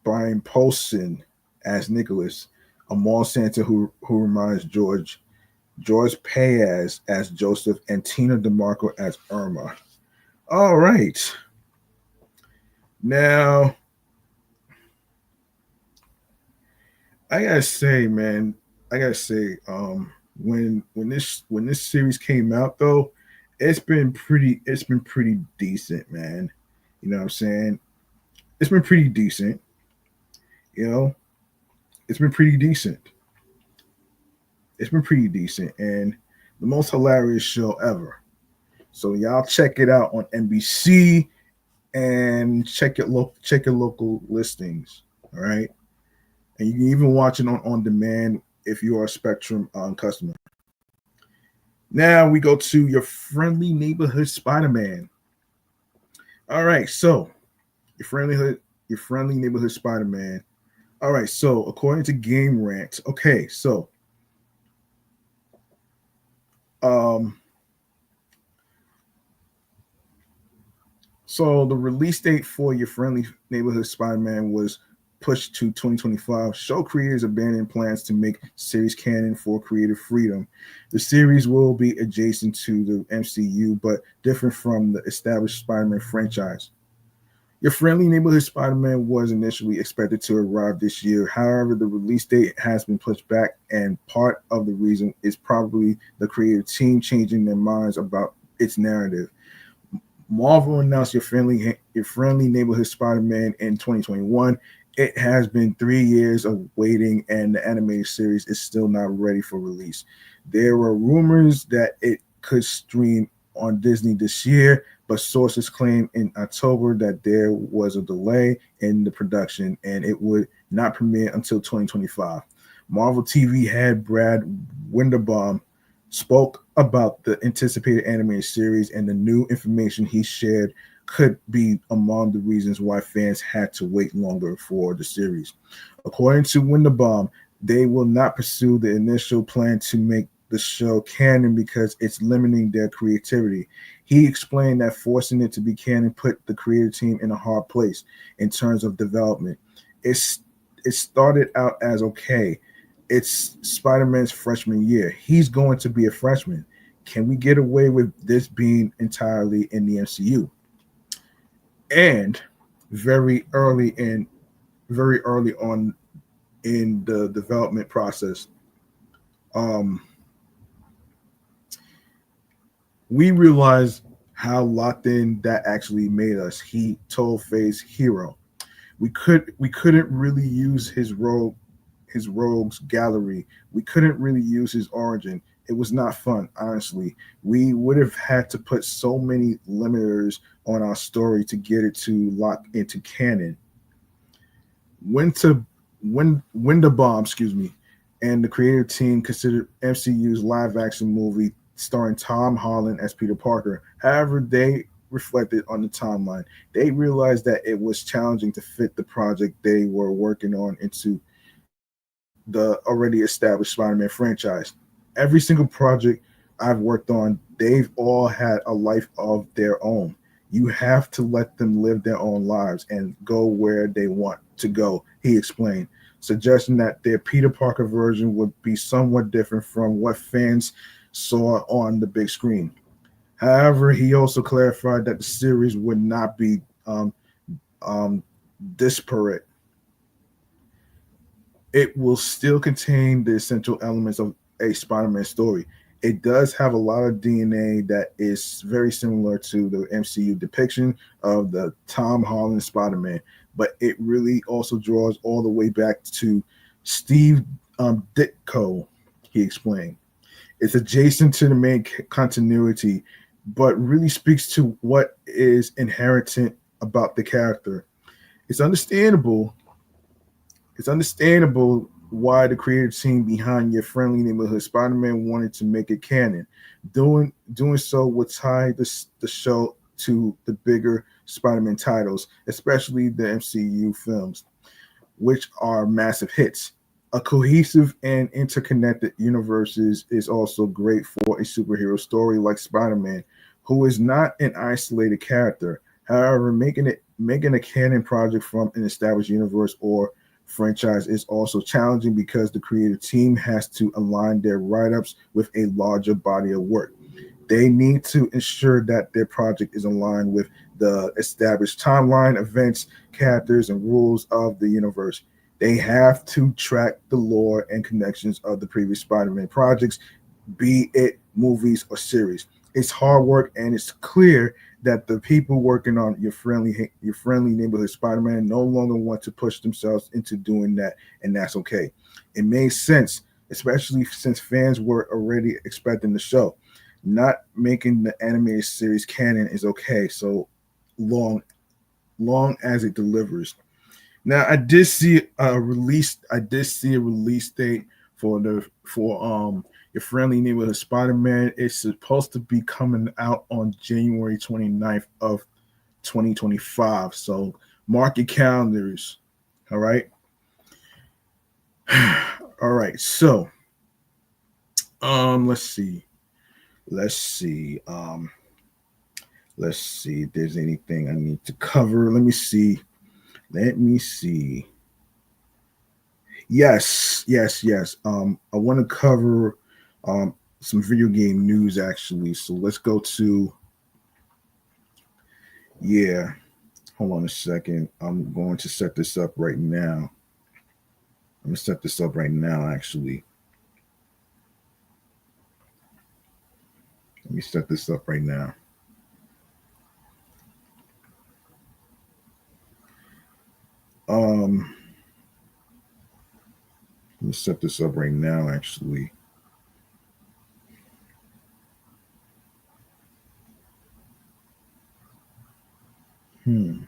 Brian Polson as Nicholas, Amal Santa who reminds George Payaz as Joseph, and Tina DeMarco as Irma. All right. Now, I gotta say, man, I gotta say, when this series came out though, it's been pretty decent, man. You know what I'm saying? It's been pretty decent. You know, it's been pretty decent. It's been pretty decent, and the most hilarious show ever. So y'all check it out on NBC and check your local listings. All right, and you can even watch it on demand if you are a Spectrum customer. Now we go to your friendly neighborhood Spider-Man. All right, so your friendly neighborhood Spider-Man. All right, so according to Game Rant, okay, um, so the release date for your friendly neighborhood Spider-Man was pushed to 2025. Show creators abandoned plans to make series canon for creative freedom. The series will be adjacent to the MCU, but different from the established Spider-Man franchise. Your friendly neighborhood Spider-Man was initially expected to arrive this year. However, the release date has been pushed back, and part of the reason is probably the creative team changing their minds about its narrative. Marvel announced your friendly neighborhood Spider-Man in 2021. It has been 3 years of waiting, and the animated series is still not ready for release. There were rumors that it could stream on Disney this year, but sources claim in October that there was a delay in the production and it would not premiere until 2025. Marvel TV head Brad Winderbaum spoke about the anticipated animated series, and the new information he shared could be among the reasons why fans had to wait longer for the series. According to Winderbaum, they will not pursue the initial plan to make the show canon because it's limiting their creativity. He explained that forcing it to be canon put the creative team in a hard place in terms of development. It's it started out as okay. It's Spider-Man's freshman year. He's going to be a freshman. Can we get away with this being entirely in the MCU? And very early in very early on in the development process, um, we realized how locked in that actually made us. He told Phase hero. We couldn't really use his rogues gallery. We couldn't really use his origin. It was not fun, honestly. We would have had to put so many limiters on our story to get it to lock into canon. When to when the bomb, excuse me, and the creative team considered MCU's live action movie starring Tom Holland as Peter Parker. However, they reflected on the timeline. They realized that it was challenging to fit the project they were working on into the already established Spider-Man franchise. Every single project I've worked on, they've all had a life of their own. You have to let them live their own lives and go where they want to go, he explained, suggesting that their Peter Parker version would be somewhat different from what fans saw on the big screen. However, he also clarified that the series would not be um, disparate. It will still contain the essential elements of a Spider-Man story. It does have a lot of DNA that is very similar to the MCU depiction of the Tom Holland Spider-Man, but it really also draws all the way back to Steve Ditko, he explained. It's adjacent to the main continuity, but really speaks to what is inherent about the character. It's understandable it's understandable why the creative team behind your friendly neighborhood Spider-Man wanted to make it canon. Doing so would tie the show to the bigger Spider-Man titles, especially the MCU films, which are massive hits. A cohesive and interconnected universes is also great for a superhero story like Spider-Man, who is not an isolated character. However, making a canon project from an established universe or franchise is also challenging because the creative team has to align their write-ups with a larger body of work. They need to ensure that their project is aligned with the established timeline, events, characters, and rules of the universe. They have to track the lore and connections of the previous Spider-Man projects, be it movies or series. It's hard work, and it's clear that the people working on your friendly neighborhood Spider-Man no longer want to push themselves into doing that, and that's okay. It made sense, especially since fans were already expecting the show. Not making the animated series canon is okay, so long long as it delivers. Now I did see a release date for your friendly neighborhood Spider-Man. It's supposed to be coming out on January 29th of 2025. So mark your calendars. All right. All right. So let's see. Let's see. Let's see if there's anything I need to cover. Let me see. Let me see. Yes, yes, yes. I want to cover some video game news actually. So let's go to yeah. Hold on a second. I'm going to set this up right now. I'm gonna set this up right now. Actually, let me set this up right now. Um, let me set this up right now. Actually, hmm.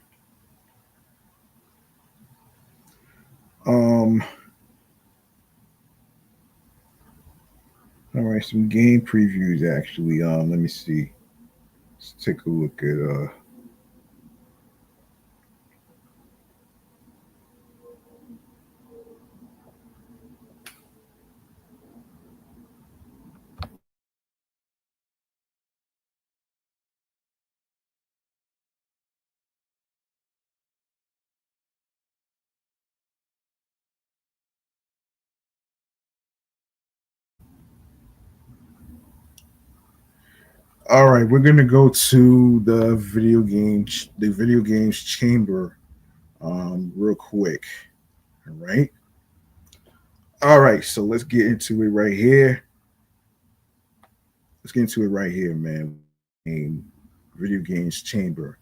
Um, all right. Some game previews actually. Let me see. Let's take a look at All right, we're gonna go to the video games chamber, real quick. All right, all right. So let's get into it right here. Let's get into it right here, man. Game, video games chamber.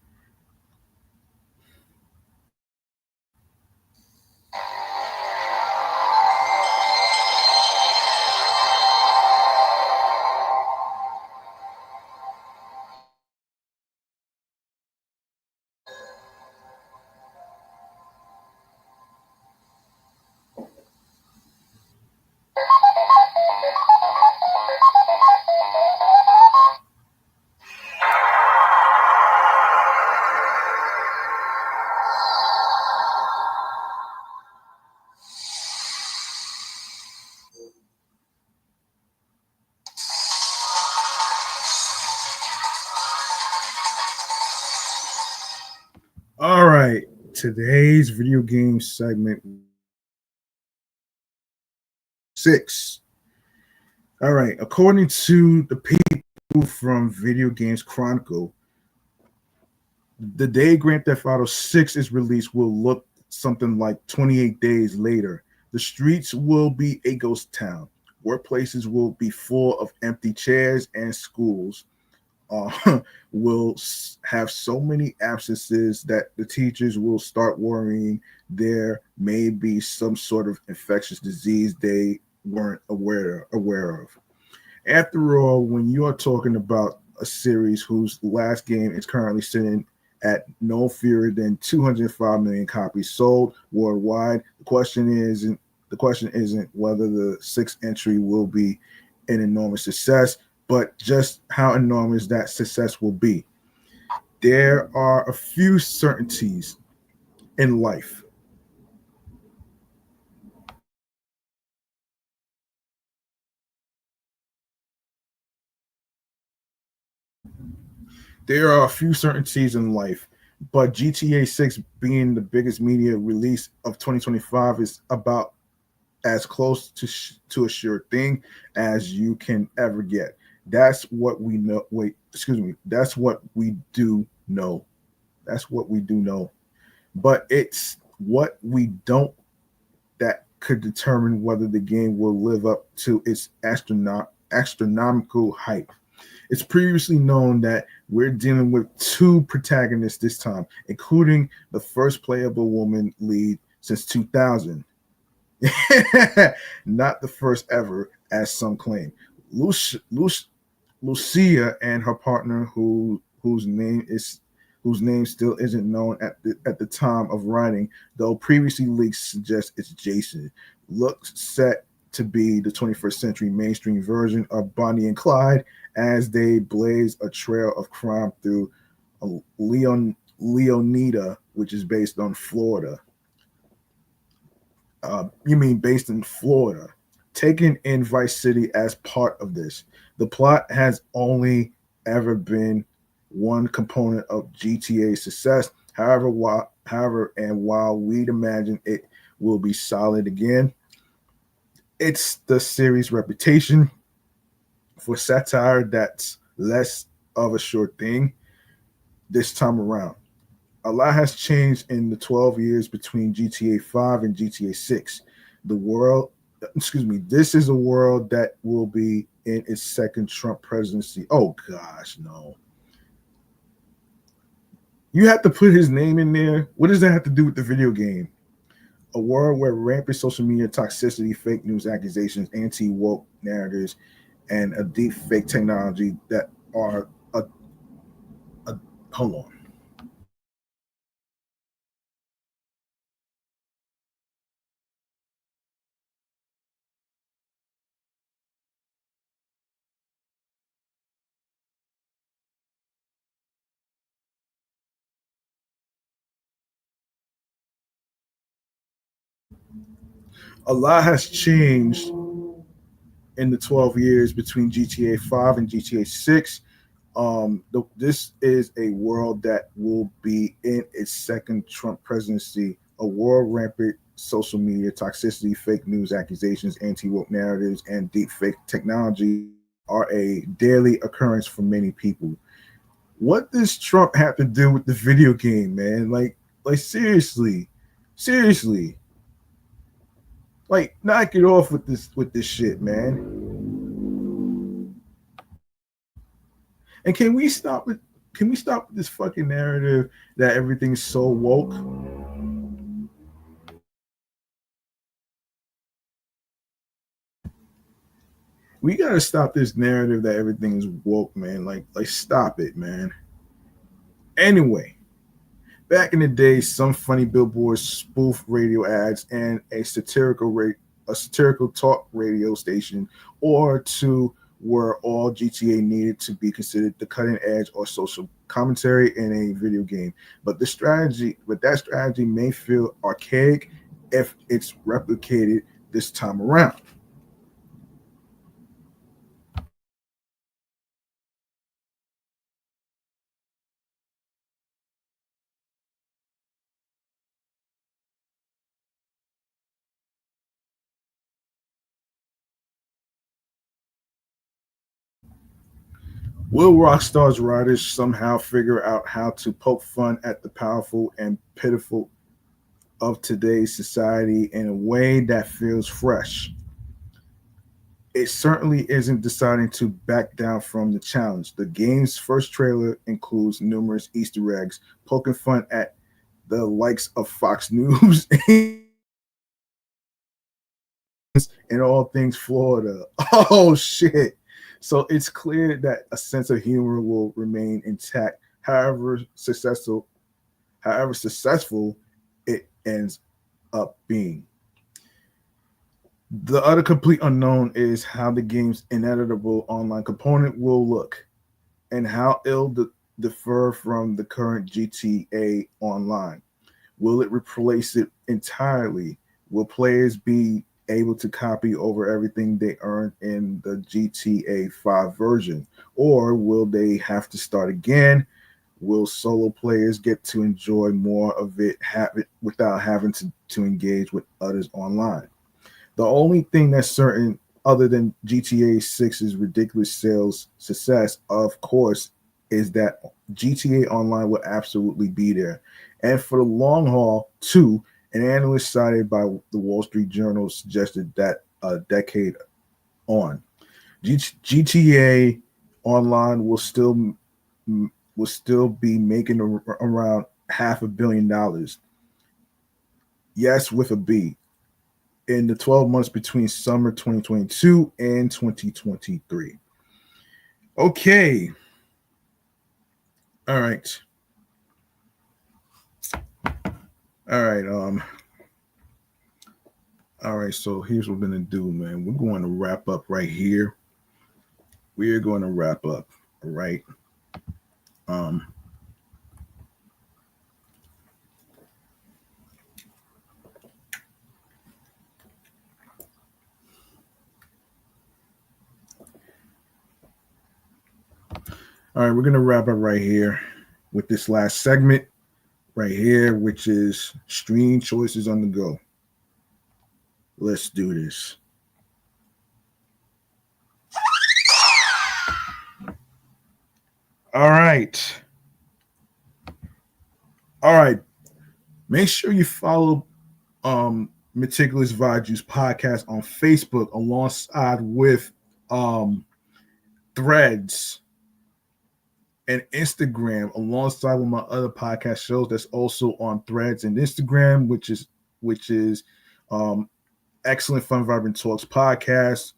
All right, today's video game segment six. All right, according to the people from Video Games Chronicle, the day Grand Theft Auto 6 is released will look something like 28 days later. The streets will be a ghost town. Workplaces will be full of empty chairs, and schools uh, will have so many absences that the teachers will start worrying there may be some sort of infectious disease they weren't aware of. After all, when you are talking about a series whose last game is currently sitting at no fewer than 205 million copies sold worldwide, the question isn't whether the sixth entry will be an enormous success, but just how enormous that success will be. There are a few certainties in life. There are a few certainties in life, but GTA 6 being the biggest media release of 2025 is about as close to a sure thing as you can ever get. That's what we know. Wait, excuse me. That's what we do know. That's what we do know. But it's what we don't that could determine whether the game will live up to its astronomical hype. It's previously known that we're dealing with two protagonists this time, including the first playable woman lead since 2000. Not the first ever, as some claim. Lucia and her partner, whose name still isn't known at the time of writing, though previously leaks suggest it's Jason, looks set to be the 21st century mainstream version of Bonnie and Clyde as they blaze a trail of crime through Leonida, which is based on Florida. You mean based in Florida, taken in Vice City as part of this. The plot has only ever been one component of GTA's success. While we'd imagine it will be solid again, it's the series' reputation for satire that's less of a sure thing this time around. A lot has changed in the 12 years between GTA 5 and GTA 6. The world, excuse me, this is a world that will be in its second Trump presidency. Oh gosh, no. You have to put his name in there. What does that have to do with the video game? A world where rampant social media toxicity, fake news accusations, anti woke narratives, and a deep fake technology that are a hold on. A lot has changed in the 12 years between GTA 5 and GTA 6. This is a world that will be in its second Trump presidency, a world rampant social media toxicity, fake news accusations, anti woke narratives, and deep fake technology are a daily occurrence for many people. What does Trump have to do with the video game, man? Like seriously, seriously, like knock it off with this shit, man. And can we stop with this fucking narrative that everything's so woke? We gotta stop this narrative that everything is woke, man. Like stop it, man. Anyway, back in the day, some funny billboards, spoof radio ads, and a satirical talk radio station or two were all GTA needed to be considered the cutting edge or social commentary in a video game. But that strategy may feel archaic if it's replicated this time around. Will Rockstar's writers somehow figure out how to poke fun at the powerful and pitiful of today's society in a way that feels fresh? It certainly isn't deciding to back down from the challenge. The game's first trailer includes numerous Easter eggs, poking fun at the likes of Fox News and all things Florida. Oh shit. So it's clear that a sense of humor will remain intact, however successful it ends up being. The other complete unknown is how the game's ineditable online component will look and how it'll differ from the current GTA Online. Will it replace it entirely? Will players be able to copy over everything they earned in the GTA 5 version? Or will they have to start again? Will solo players get to enjoy more of it without having to engage with others online? The only thing that's certain, other than GTA 6's ridiculous sales success, of course, is that GTA Online will absolutely be there. And for the long haul, too, an analyst cited by the Wall Street Journal suggested that a decade on, GTA Online will still be making around $500 million. Yes, with a B, in the 12 months between summer 2022 and 2023. Okay. All right. All right. All right. So here's what we're gonna do, man. We're going to wrap up right here. We are going to wrap up. All right. Um, all right, we're gonna wrap up right here with this last segment right here, which is stream choices on the go. Let's do this. All right. All right. Make sure you follow Meticulous Vibe Juice podcast on Facebook alongside with um, Threads and Instagram, alongside with my other podcast shows that's also on Threads and Instagram, which is um, Excellent Fun Vibrant Talks podcast,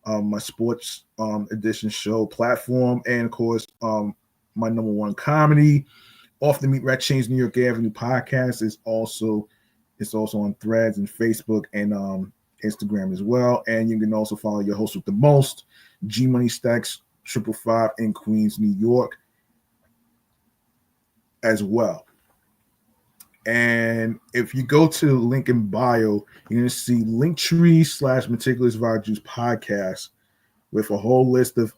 my sports edition show platform, and of course my number one comedy Off the Meat Rat Chains New York Avenue podcast is also on Threads and Facebook and Instagram as well. And you can also follow your host with the most, G Money Stacks 555 in Queens, New York, as well. And if you go to the link in bio, you're gonna see Linktree/Meticulous Vibe Juice podcast with a whole list of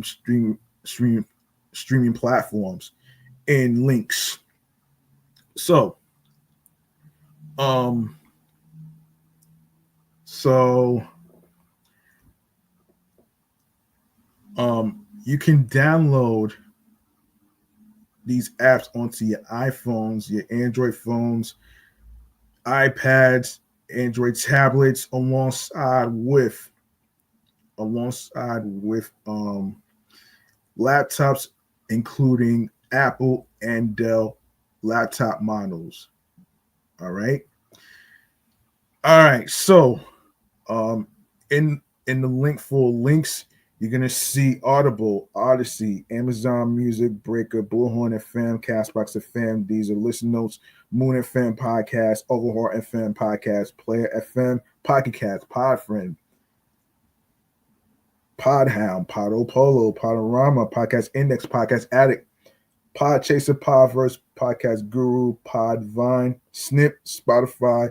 stream streaming platforms and links. So um so You can download these apps onto your iPhones, your Android phones, iPads, Android tablets, alongside with laptops, including Apple and Dell laptop models. All right. All right. So um in the link for links, you're gonna see Audible, Odyssey, Amazon Music, Breaker, Bullhorn FM, Castbox FM, These are Listen Notes, Moon FM Podcast, Overhaul FM Podcast, Player FM, Pocket Cast, Podfriend, Podhound, Podopolo, Podorama, Podcast Index, Podcast Addict, Podchaser, Podverse, Podcast Guru, Podvine, Snip, Spotify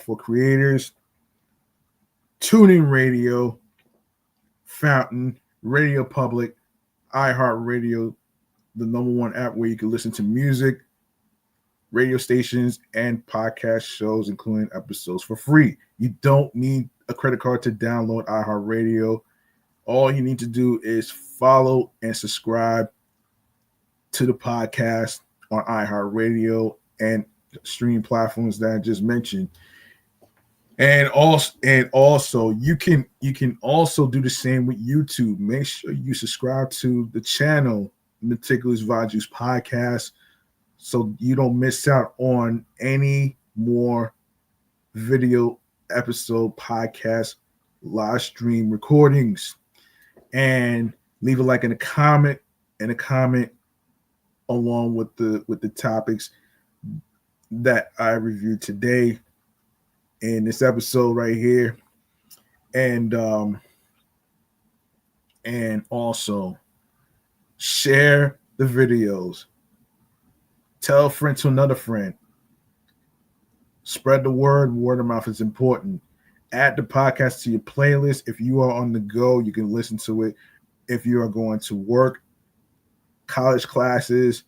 for Creators, Tuning Radio, Fountain, Radio Public, iHeartRadio, the number one app where you can listen to music, radio stations, and podcast shows, including episodes for free. You don't need a credit card to download iHeartRadio. All you need to do is follow and subscribe to the podcast on iHeartRadio and streaming platforms that I just mentioned. And also you can also do the same with YouTube. Make sure you subscribe to the channel Meticulous Vajuice Podcast so you don't miss out on any more video episode podcast live stream recordings. And leave a like and a comment along with the topics that I reviewed today in this episode right here. And also share the videos. Tell a friend to another friend. Spread the word. Word of mouth is important. Add the podcast to your playlist. If you are on the go, you can listen to it. If you are going to work, college classes,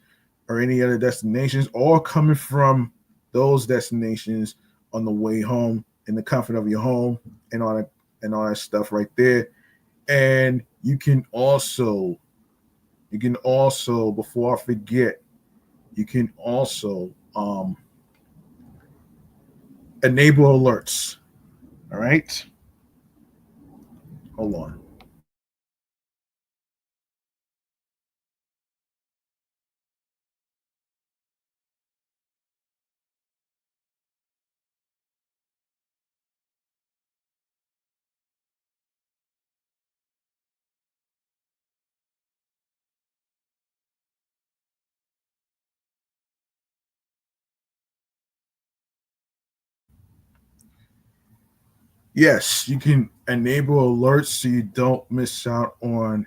or any other destinations, or coming from those destinations on the way home in the comfort of your home and all that stuff right there. And you can also before I forget, you can also enable alerts. All right, hold on. Yes, you can enable alerts so you don't miss out on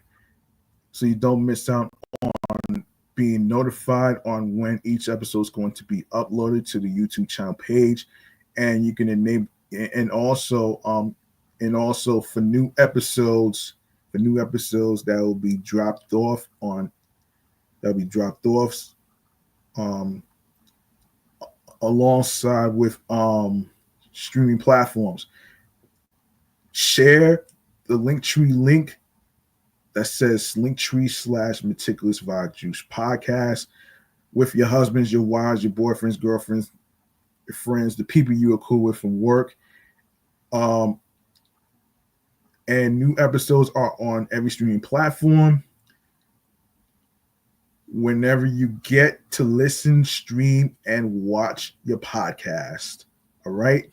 being notified on when each episode is going to be uploaded to the YouTube channel page. And you can enable and also for new episodes that will be dropped off um alongside with streaming platforms. Share the Linktree link that says Linktree/Meticulous Vibe Juice Podcast with your husbands, your wives, your boyfriends, girlfriends, your friends, the people you are cool with from work. Um, and new episodes are on every streaming platform. Whenever you get to listen, stream, and watch your podcast. All right.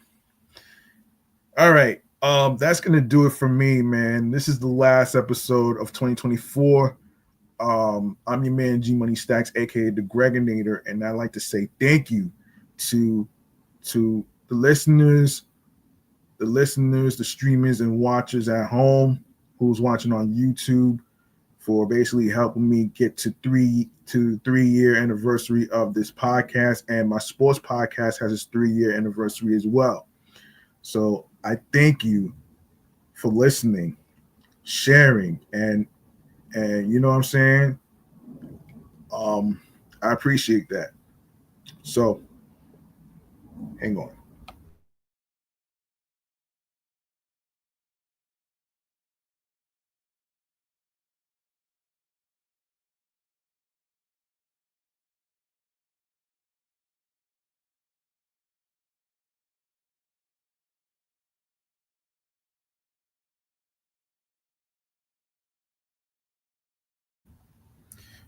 All right. That's gonna do it for me, man. This is the last episode of 2024. I'm your man G Money Stacks, aka the Gregonator, and I'd like to say thank you to the listeners, the streamers and watchers at home who's watching on YouTube for basically helping me get to 3-year anniversary of this podcast, and my sports podcast has its 3-year anniversary as well. So I thank you for listening, sharing, and you know what I'm saying. Um, I appreciate that. So hang on.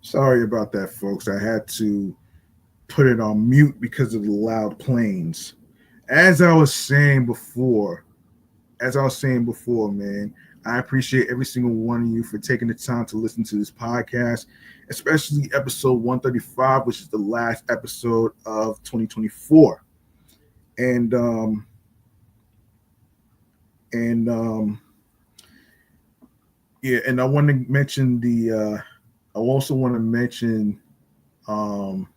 Sorry about that, folks. I had to put it on mute because of the loud planes. As I was saying before, man, I appreciate every single one of you for taking the time to listen to this podcast, especially episode 135, which is the last episode of 2024. And and yeah, and I want to mention I also want to mention um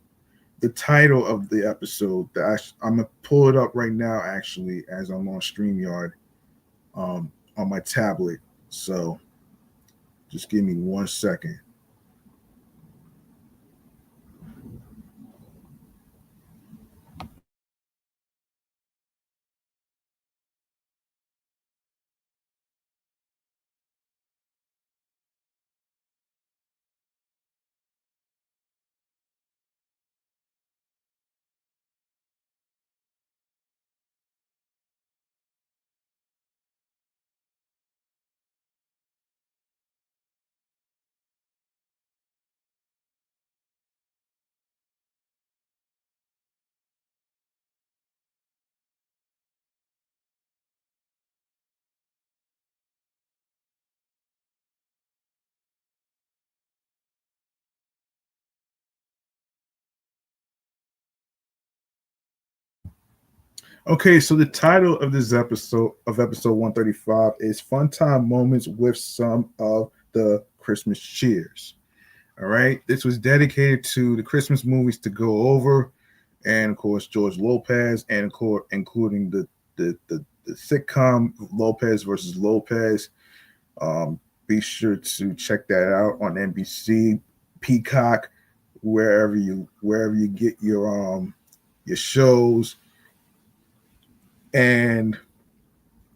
the title of the episode that I'm gonna pull it up right now, actually, as I'm on StreamYard on my tablet. So just give me 1 second. Okay, so the title of this episode 135 is Funtime Moments with Some of the Christmas Cheers. All right. This was dedicated to the Christmas movies to go over, and of course George Lopez, and of course including the sitcom Lopez versus Lopez. Be sure to check that out on NBC, Peacock, wherever you get your shows. And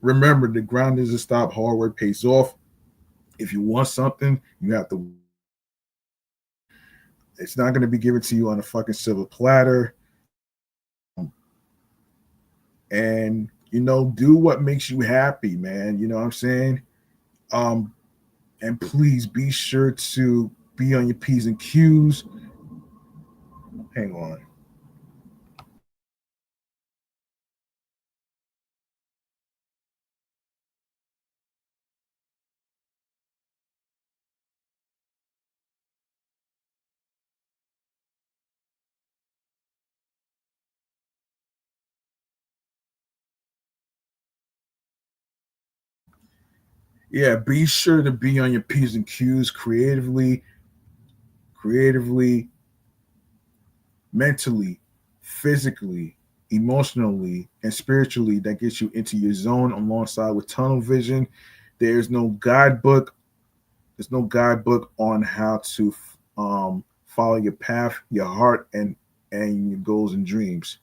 remember, the grind doesn't stop. Hard work pays off. If you want something, you have to. It's not going to be given to you on a fucking silver platter. And do what makes you happy, man. You know what I'm saying? Um, and please be sure to be on your P's and Q's. Hang on. Yeah, be sure to be on your P's and Q's creatively, mentally, physically, emotionally, and spiritually. That gets you into your zone alongside with tunnel vision. There's no guidebook. There's no guidebook on how to follow your path, your heart, and your goals and dreams.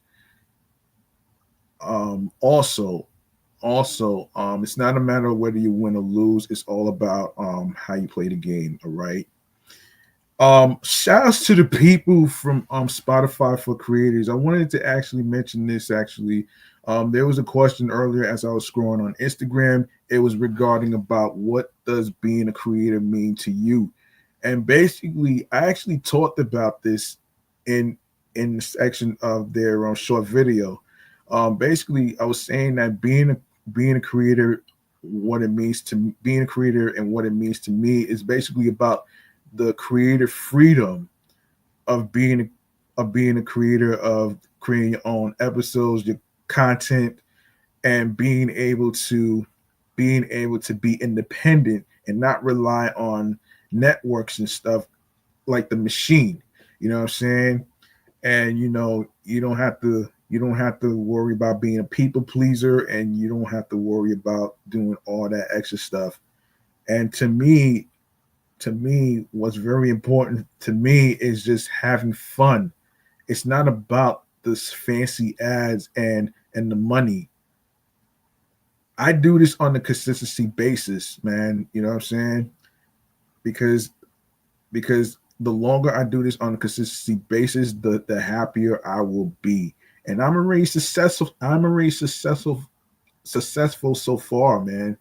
Also, it's not a matter of whether you win or lose. It's all about how you play the game. All right. Shout outs to the people from Spotify for Creators. I wanted to actually mention this actually. There was a question earlier as I was scrolling on Instagram. It was regarding about what does being a creator mean to you. And basically, I actually talked about this in in the section of their short video. Basically, I was saying that being a creator, what it means to being a creator and what it means to me is basically about the creative freedom of being a creator, of creating your own episodes, your content, and being able to be independent and not rely on networks and stuff like the machine. You know what I'm saying? And you don't have to worry about being a people pleaser, and you don't have to worry about doing all that extra stuff. And to me, what's very important to me is just having fun. It's not about this fancy ads and the money. I do this on a consistency basis, man. You know what I'm saying? Because because the longer I do this on a consistency basis, the happier I will be. And I'm already successful. I'm already successful so far, man.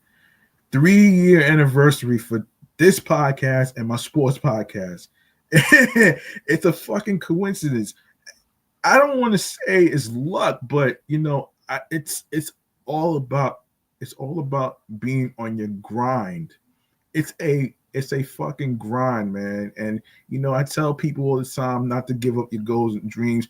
3 year anniversary for this podcast and my sports podcast. It's a fucking coincidence. I don't want to say it's luck, but all about it's all about being on your grind. It's a fucking grind, man. And I tell people all the time not to give up your goals and dreams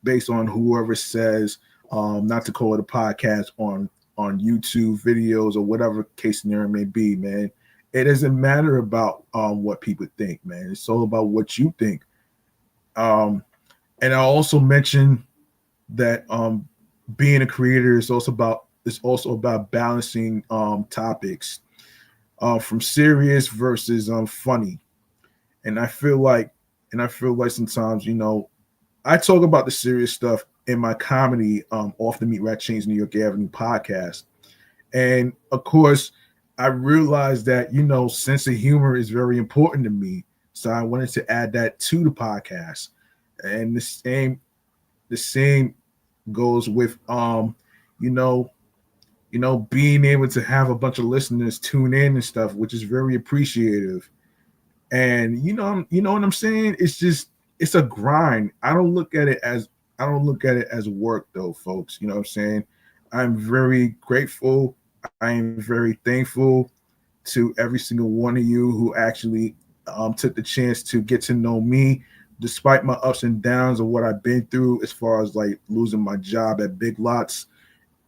based on whoever says not to call it a podcast on YouTube videos or whatever case scenario may be, man. It doesn't matter about what people think, man. It's all about what you think. And I also mentioned that being a creator is also about balancing topics from serious versus funny. And I feel like sometimes I talk about the serious stuff in my comedy off the Meat Rat Chains New York Avenue podcast. And of course, I realized that sense of humor is very important to me. So I wanted to add that to the podcast. And the same goes with being able to have a bunch of listeners tune in and stuff, which is very appreciative. And you know what I'm saying? It's a grind. I don't look at it as work though, folks. You know what I'm saying? I'm very grateful. I am very thankful to every single one of you who actually took the chance to get to know me, despite my ups and downs of what I've been through, as far as like losing my job at Big Lots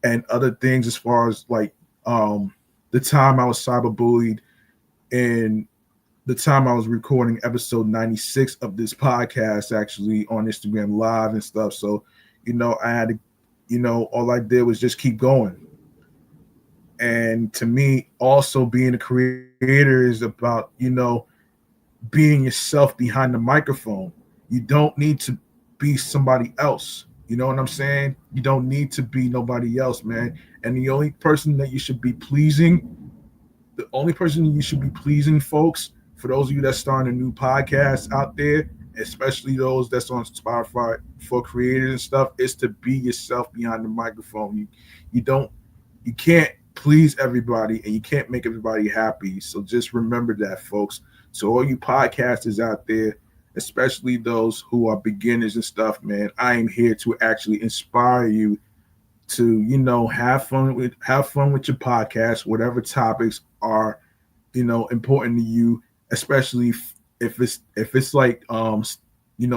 and other things, as far as like the time I was cyberbullied and the time I was recording episode 96 of this podcast actually on Instagram Live and stuff. So, I had to, all I did was just keep going. And to me, also being a creator is about, being yourself behind the microphone. You don't need to be somebody else. You know what I'm saying? You don't need to be nobody else, man. And the only person you should be pleasing, folks, for those of you that's starting a new podcast out there, especially those that's on Spotify for creators and stuff, is to be yourself behind the microphone. You can't please everybody and you can't make everybody happy. So just remember that, folks. So all you podcasters out there, especially those who are beginners and stuff, man, I am here to actually inspire you to have fun with your podcast, whatever topics are important to you, especially if it's like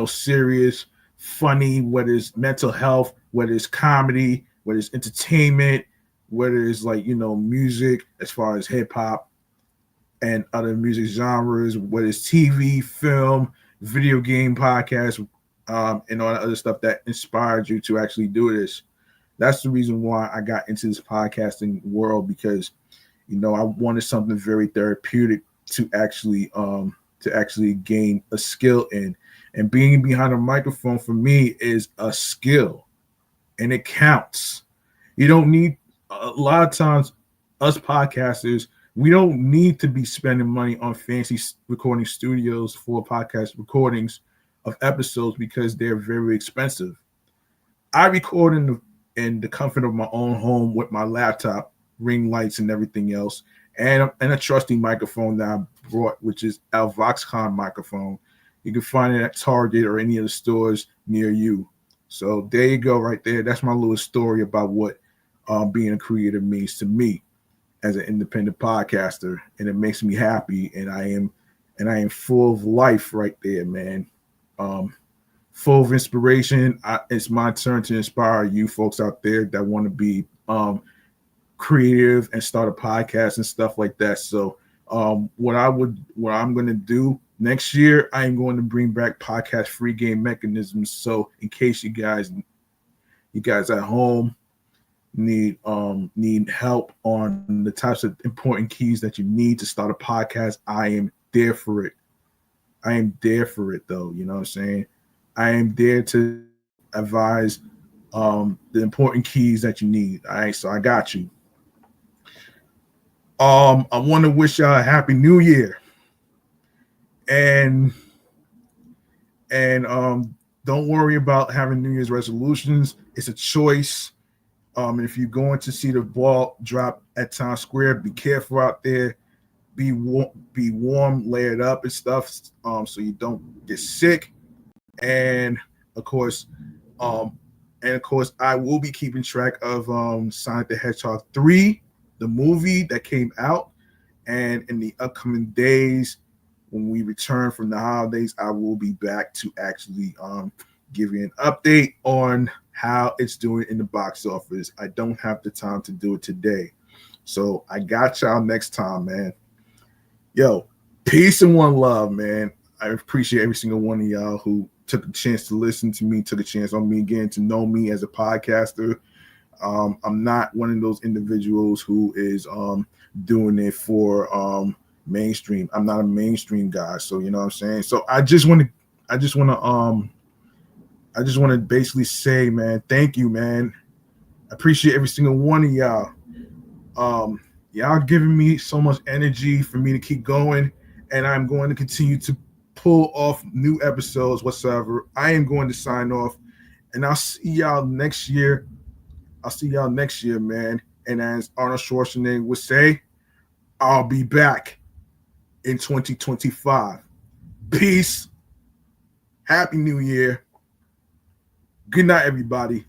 serious, funny, whether it's mental health, whether it's comedy, whether it's entertainment, whether it's like music as far as hip hop and other music genres, whether it's TV, film, video game podcast, and all that other stuff that inspired you to actually do this. That's the reason why I got into this podcasting world, because I wanted something very therapeutic to actually gain a skill in. And being behind a microphone for me is a skill, and it counts. You don't need a lot of times, us podcasters, we don't need to be spending money on fancy recording studios for podcast recordings of episodes because they're very expensive. I record in the comfort of my own home with my laptop, ring lights, and everything else, and a trusty microphone that I brought, which is our Voxcon microphone. You can find it at Target or any of the stores near you. So there you go, right there. That's my little story about what being a creator means to me as an independent podcaster, and it makes me happy. And I am full of life right there, man. Full of inspiration. It's my turn to inspire you folks out there that want to be creative and start a podcast and stuff like that. So what I'm going to do next year, I am going to bring back podcast free game mechanisms. So in case you guys at home need help on the types of important keys that you need to start a podcast, I am there for it. I am there for it, though. You know what I'm saying? I am there to advise the important keys that you need. All right, so I got you. I want to wish y'all a happy new year. And don't worry about having New Year's resolutions. It's a choice. If you're going to see the ball drop at Times Square, be careful out there. be warm, layered up and stuff, so you don't get sick. And of course, um, I will be keeping track of Sonic the Hedgehog 3, the movie that came out, and in the upcoming days when we return from the holidays, I will be back to actually give you an update on how it's doing in the box office. I don't have the time to do it today. So I got y'all next time, man. Yo, peace and one love, man. I appreciate every single one of y'all who took a chance to listen to me, took a chance on me, getting to know me as a podcaster. I'm not one of those individuals who is doing it for mainstream. I'm not a mainstream guy, so you know what I'm saying. So I just want to basically say, man, thank you, man. I appreciate every single one of y'all. Y'all giving me so much energy for me to keep going, and I'm going to continue to pull off new episodes whatsoever. I am going to sign off, and I'll see y'all next year. Man. And as Arnold Schwarzenegger would say, I'll be back in 2025. Peace. Happy New Year. Good night, everybody.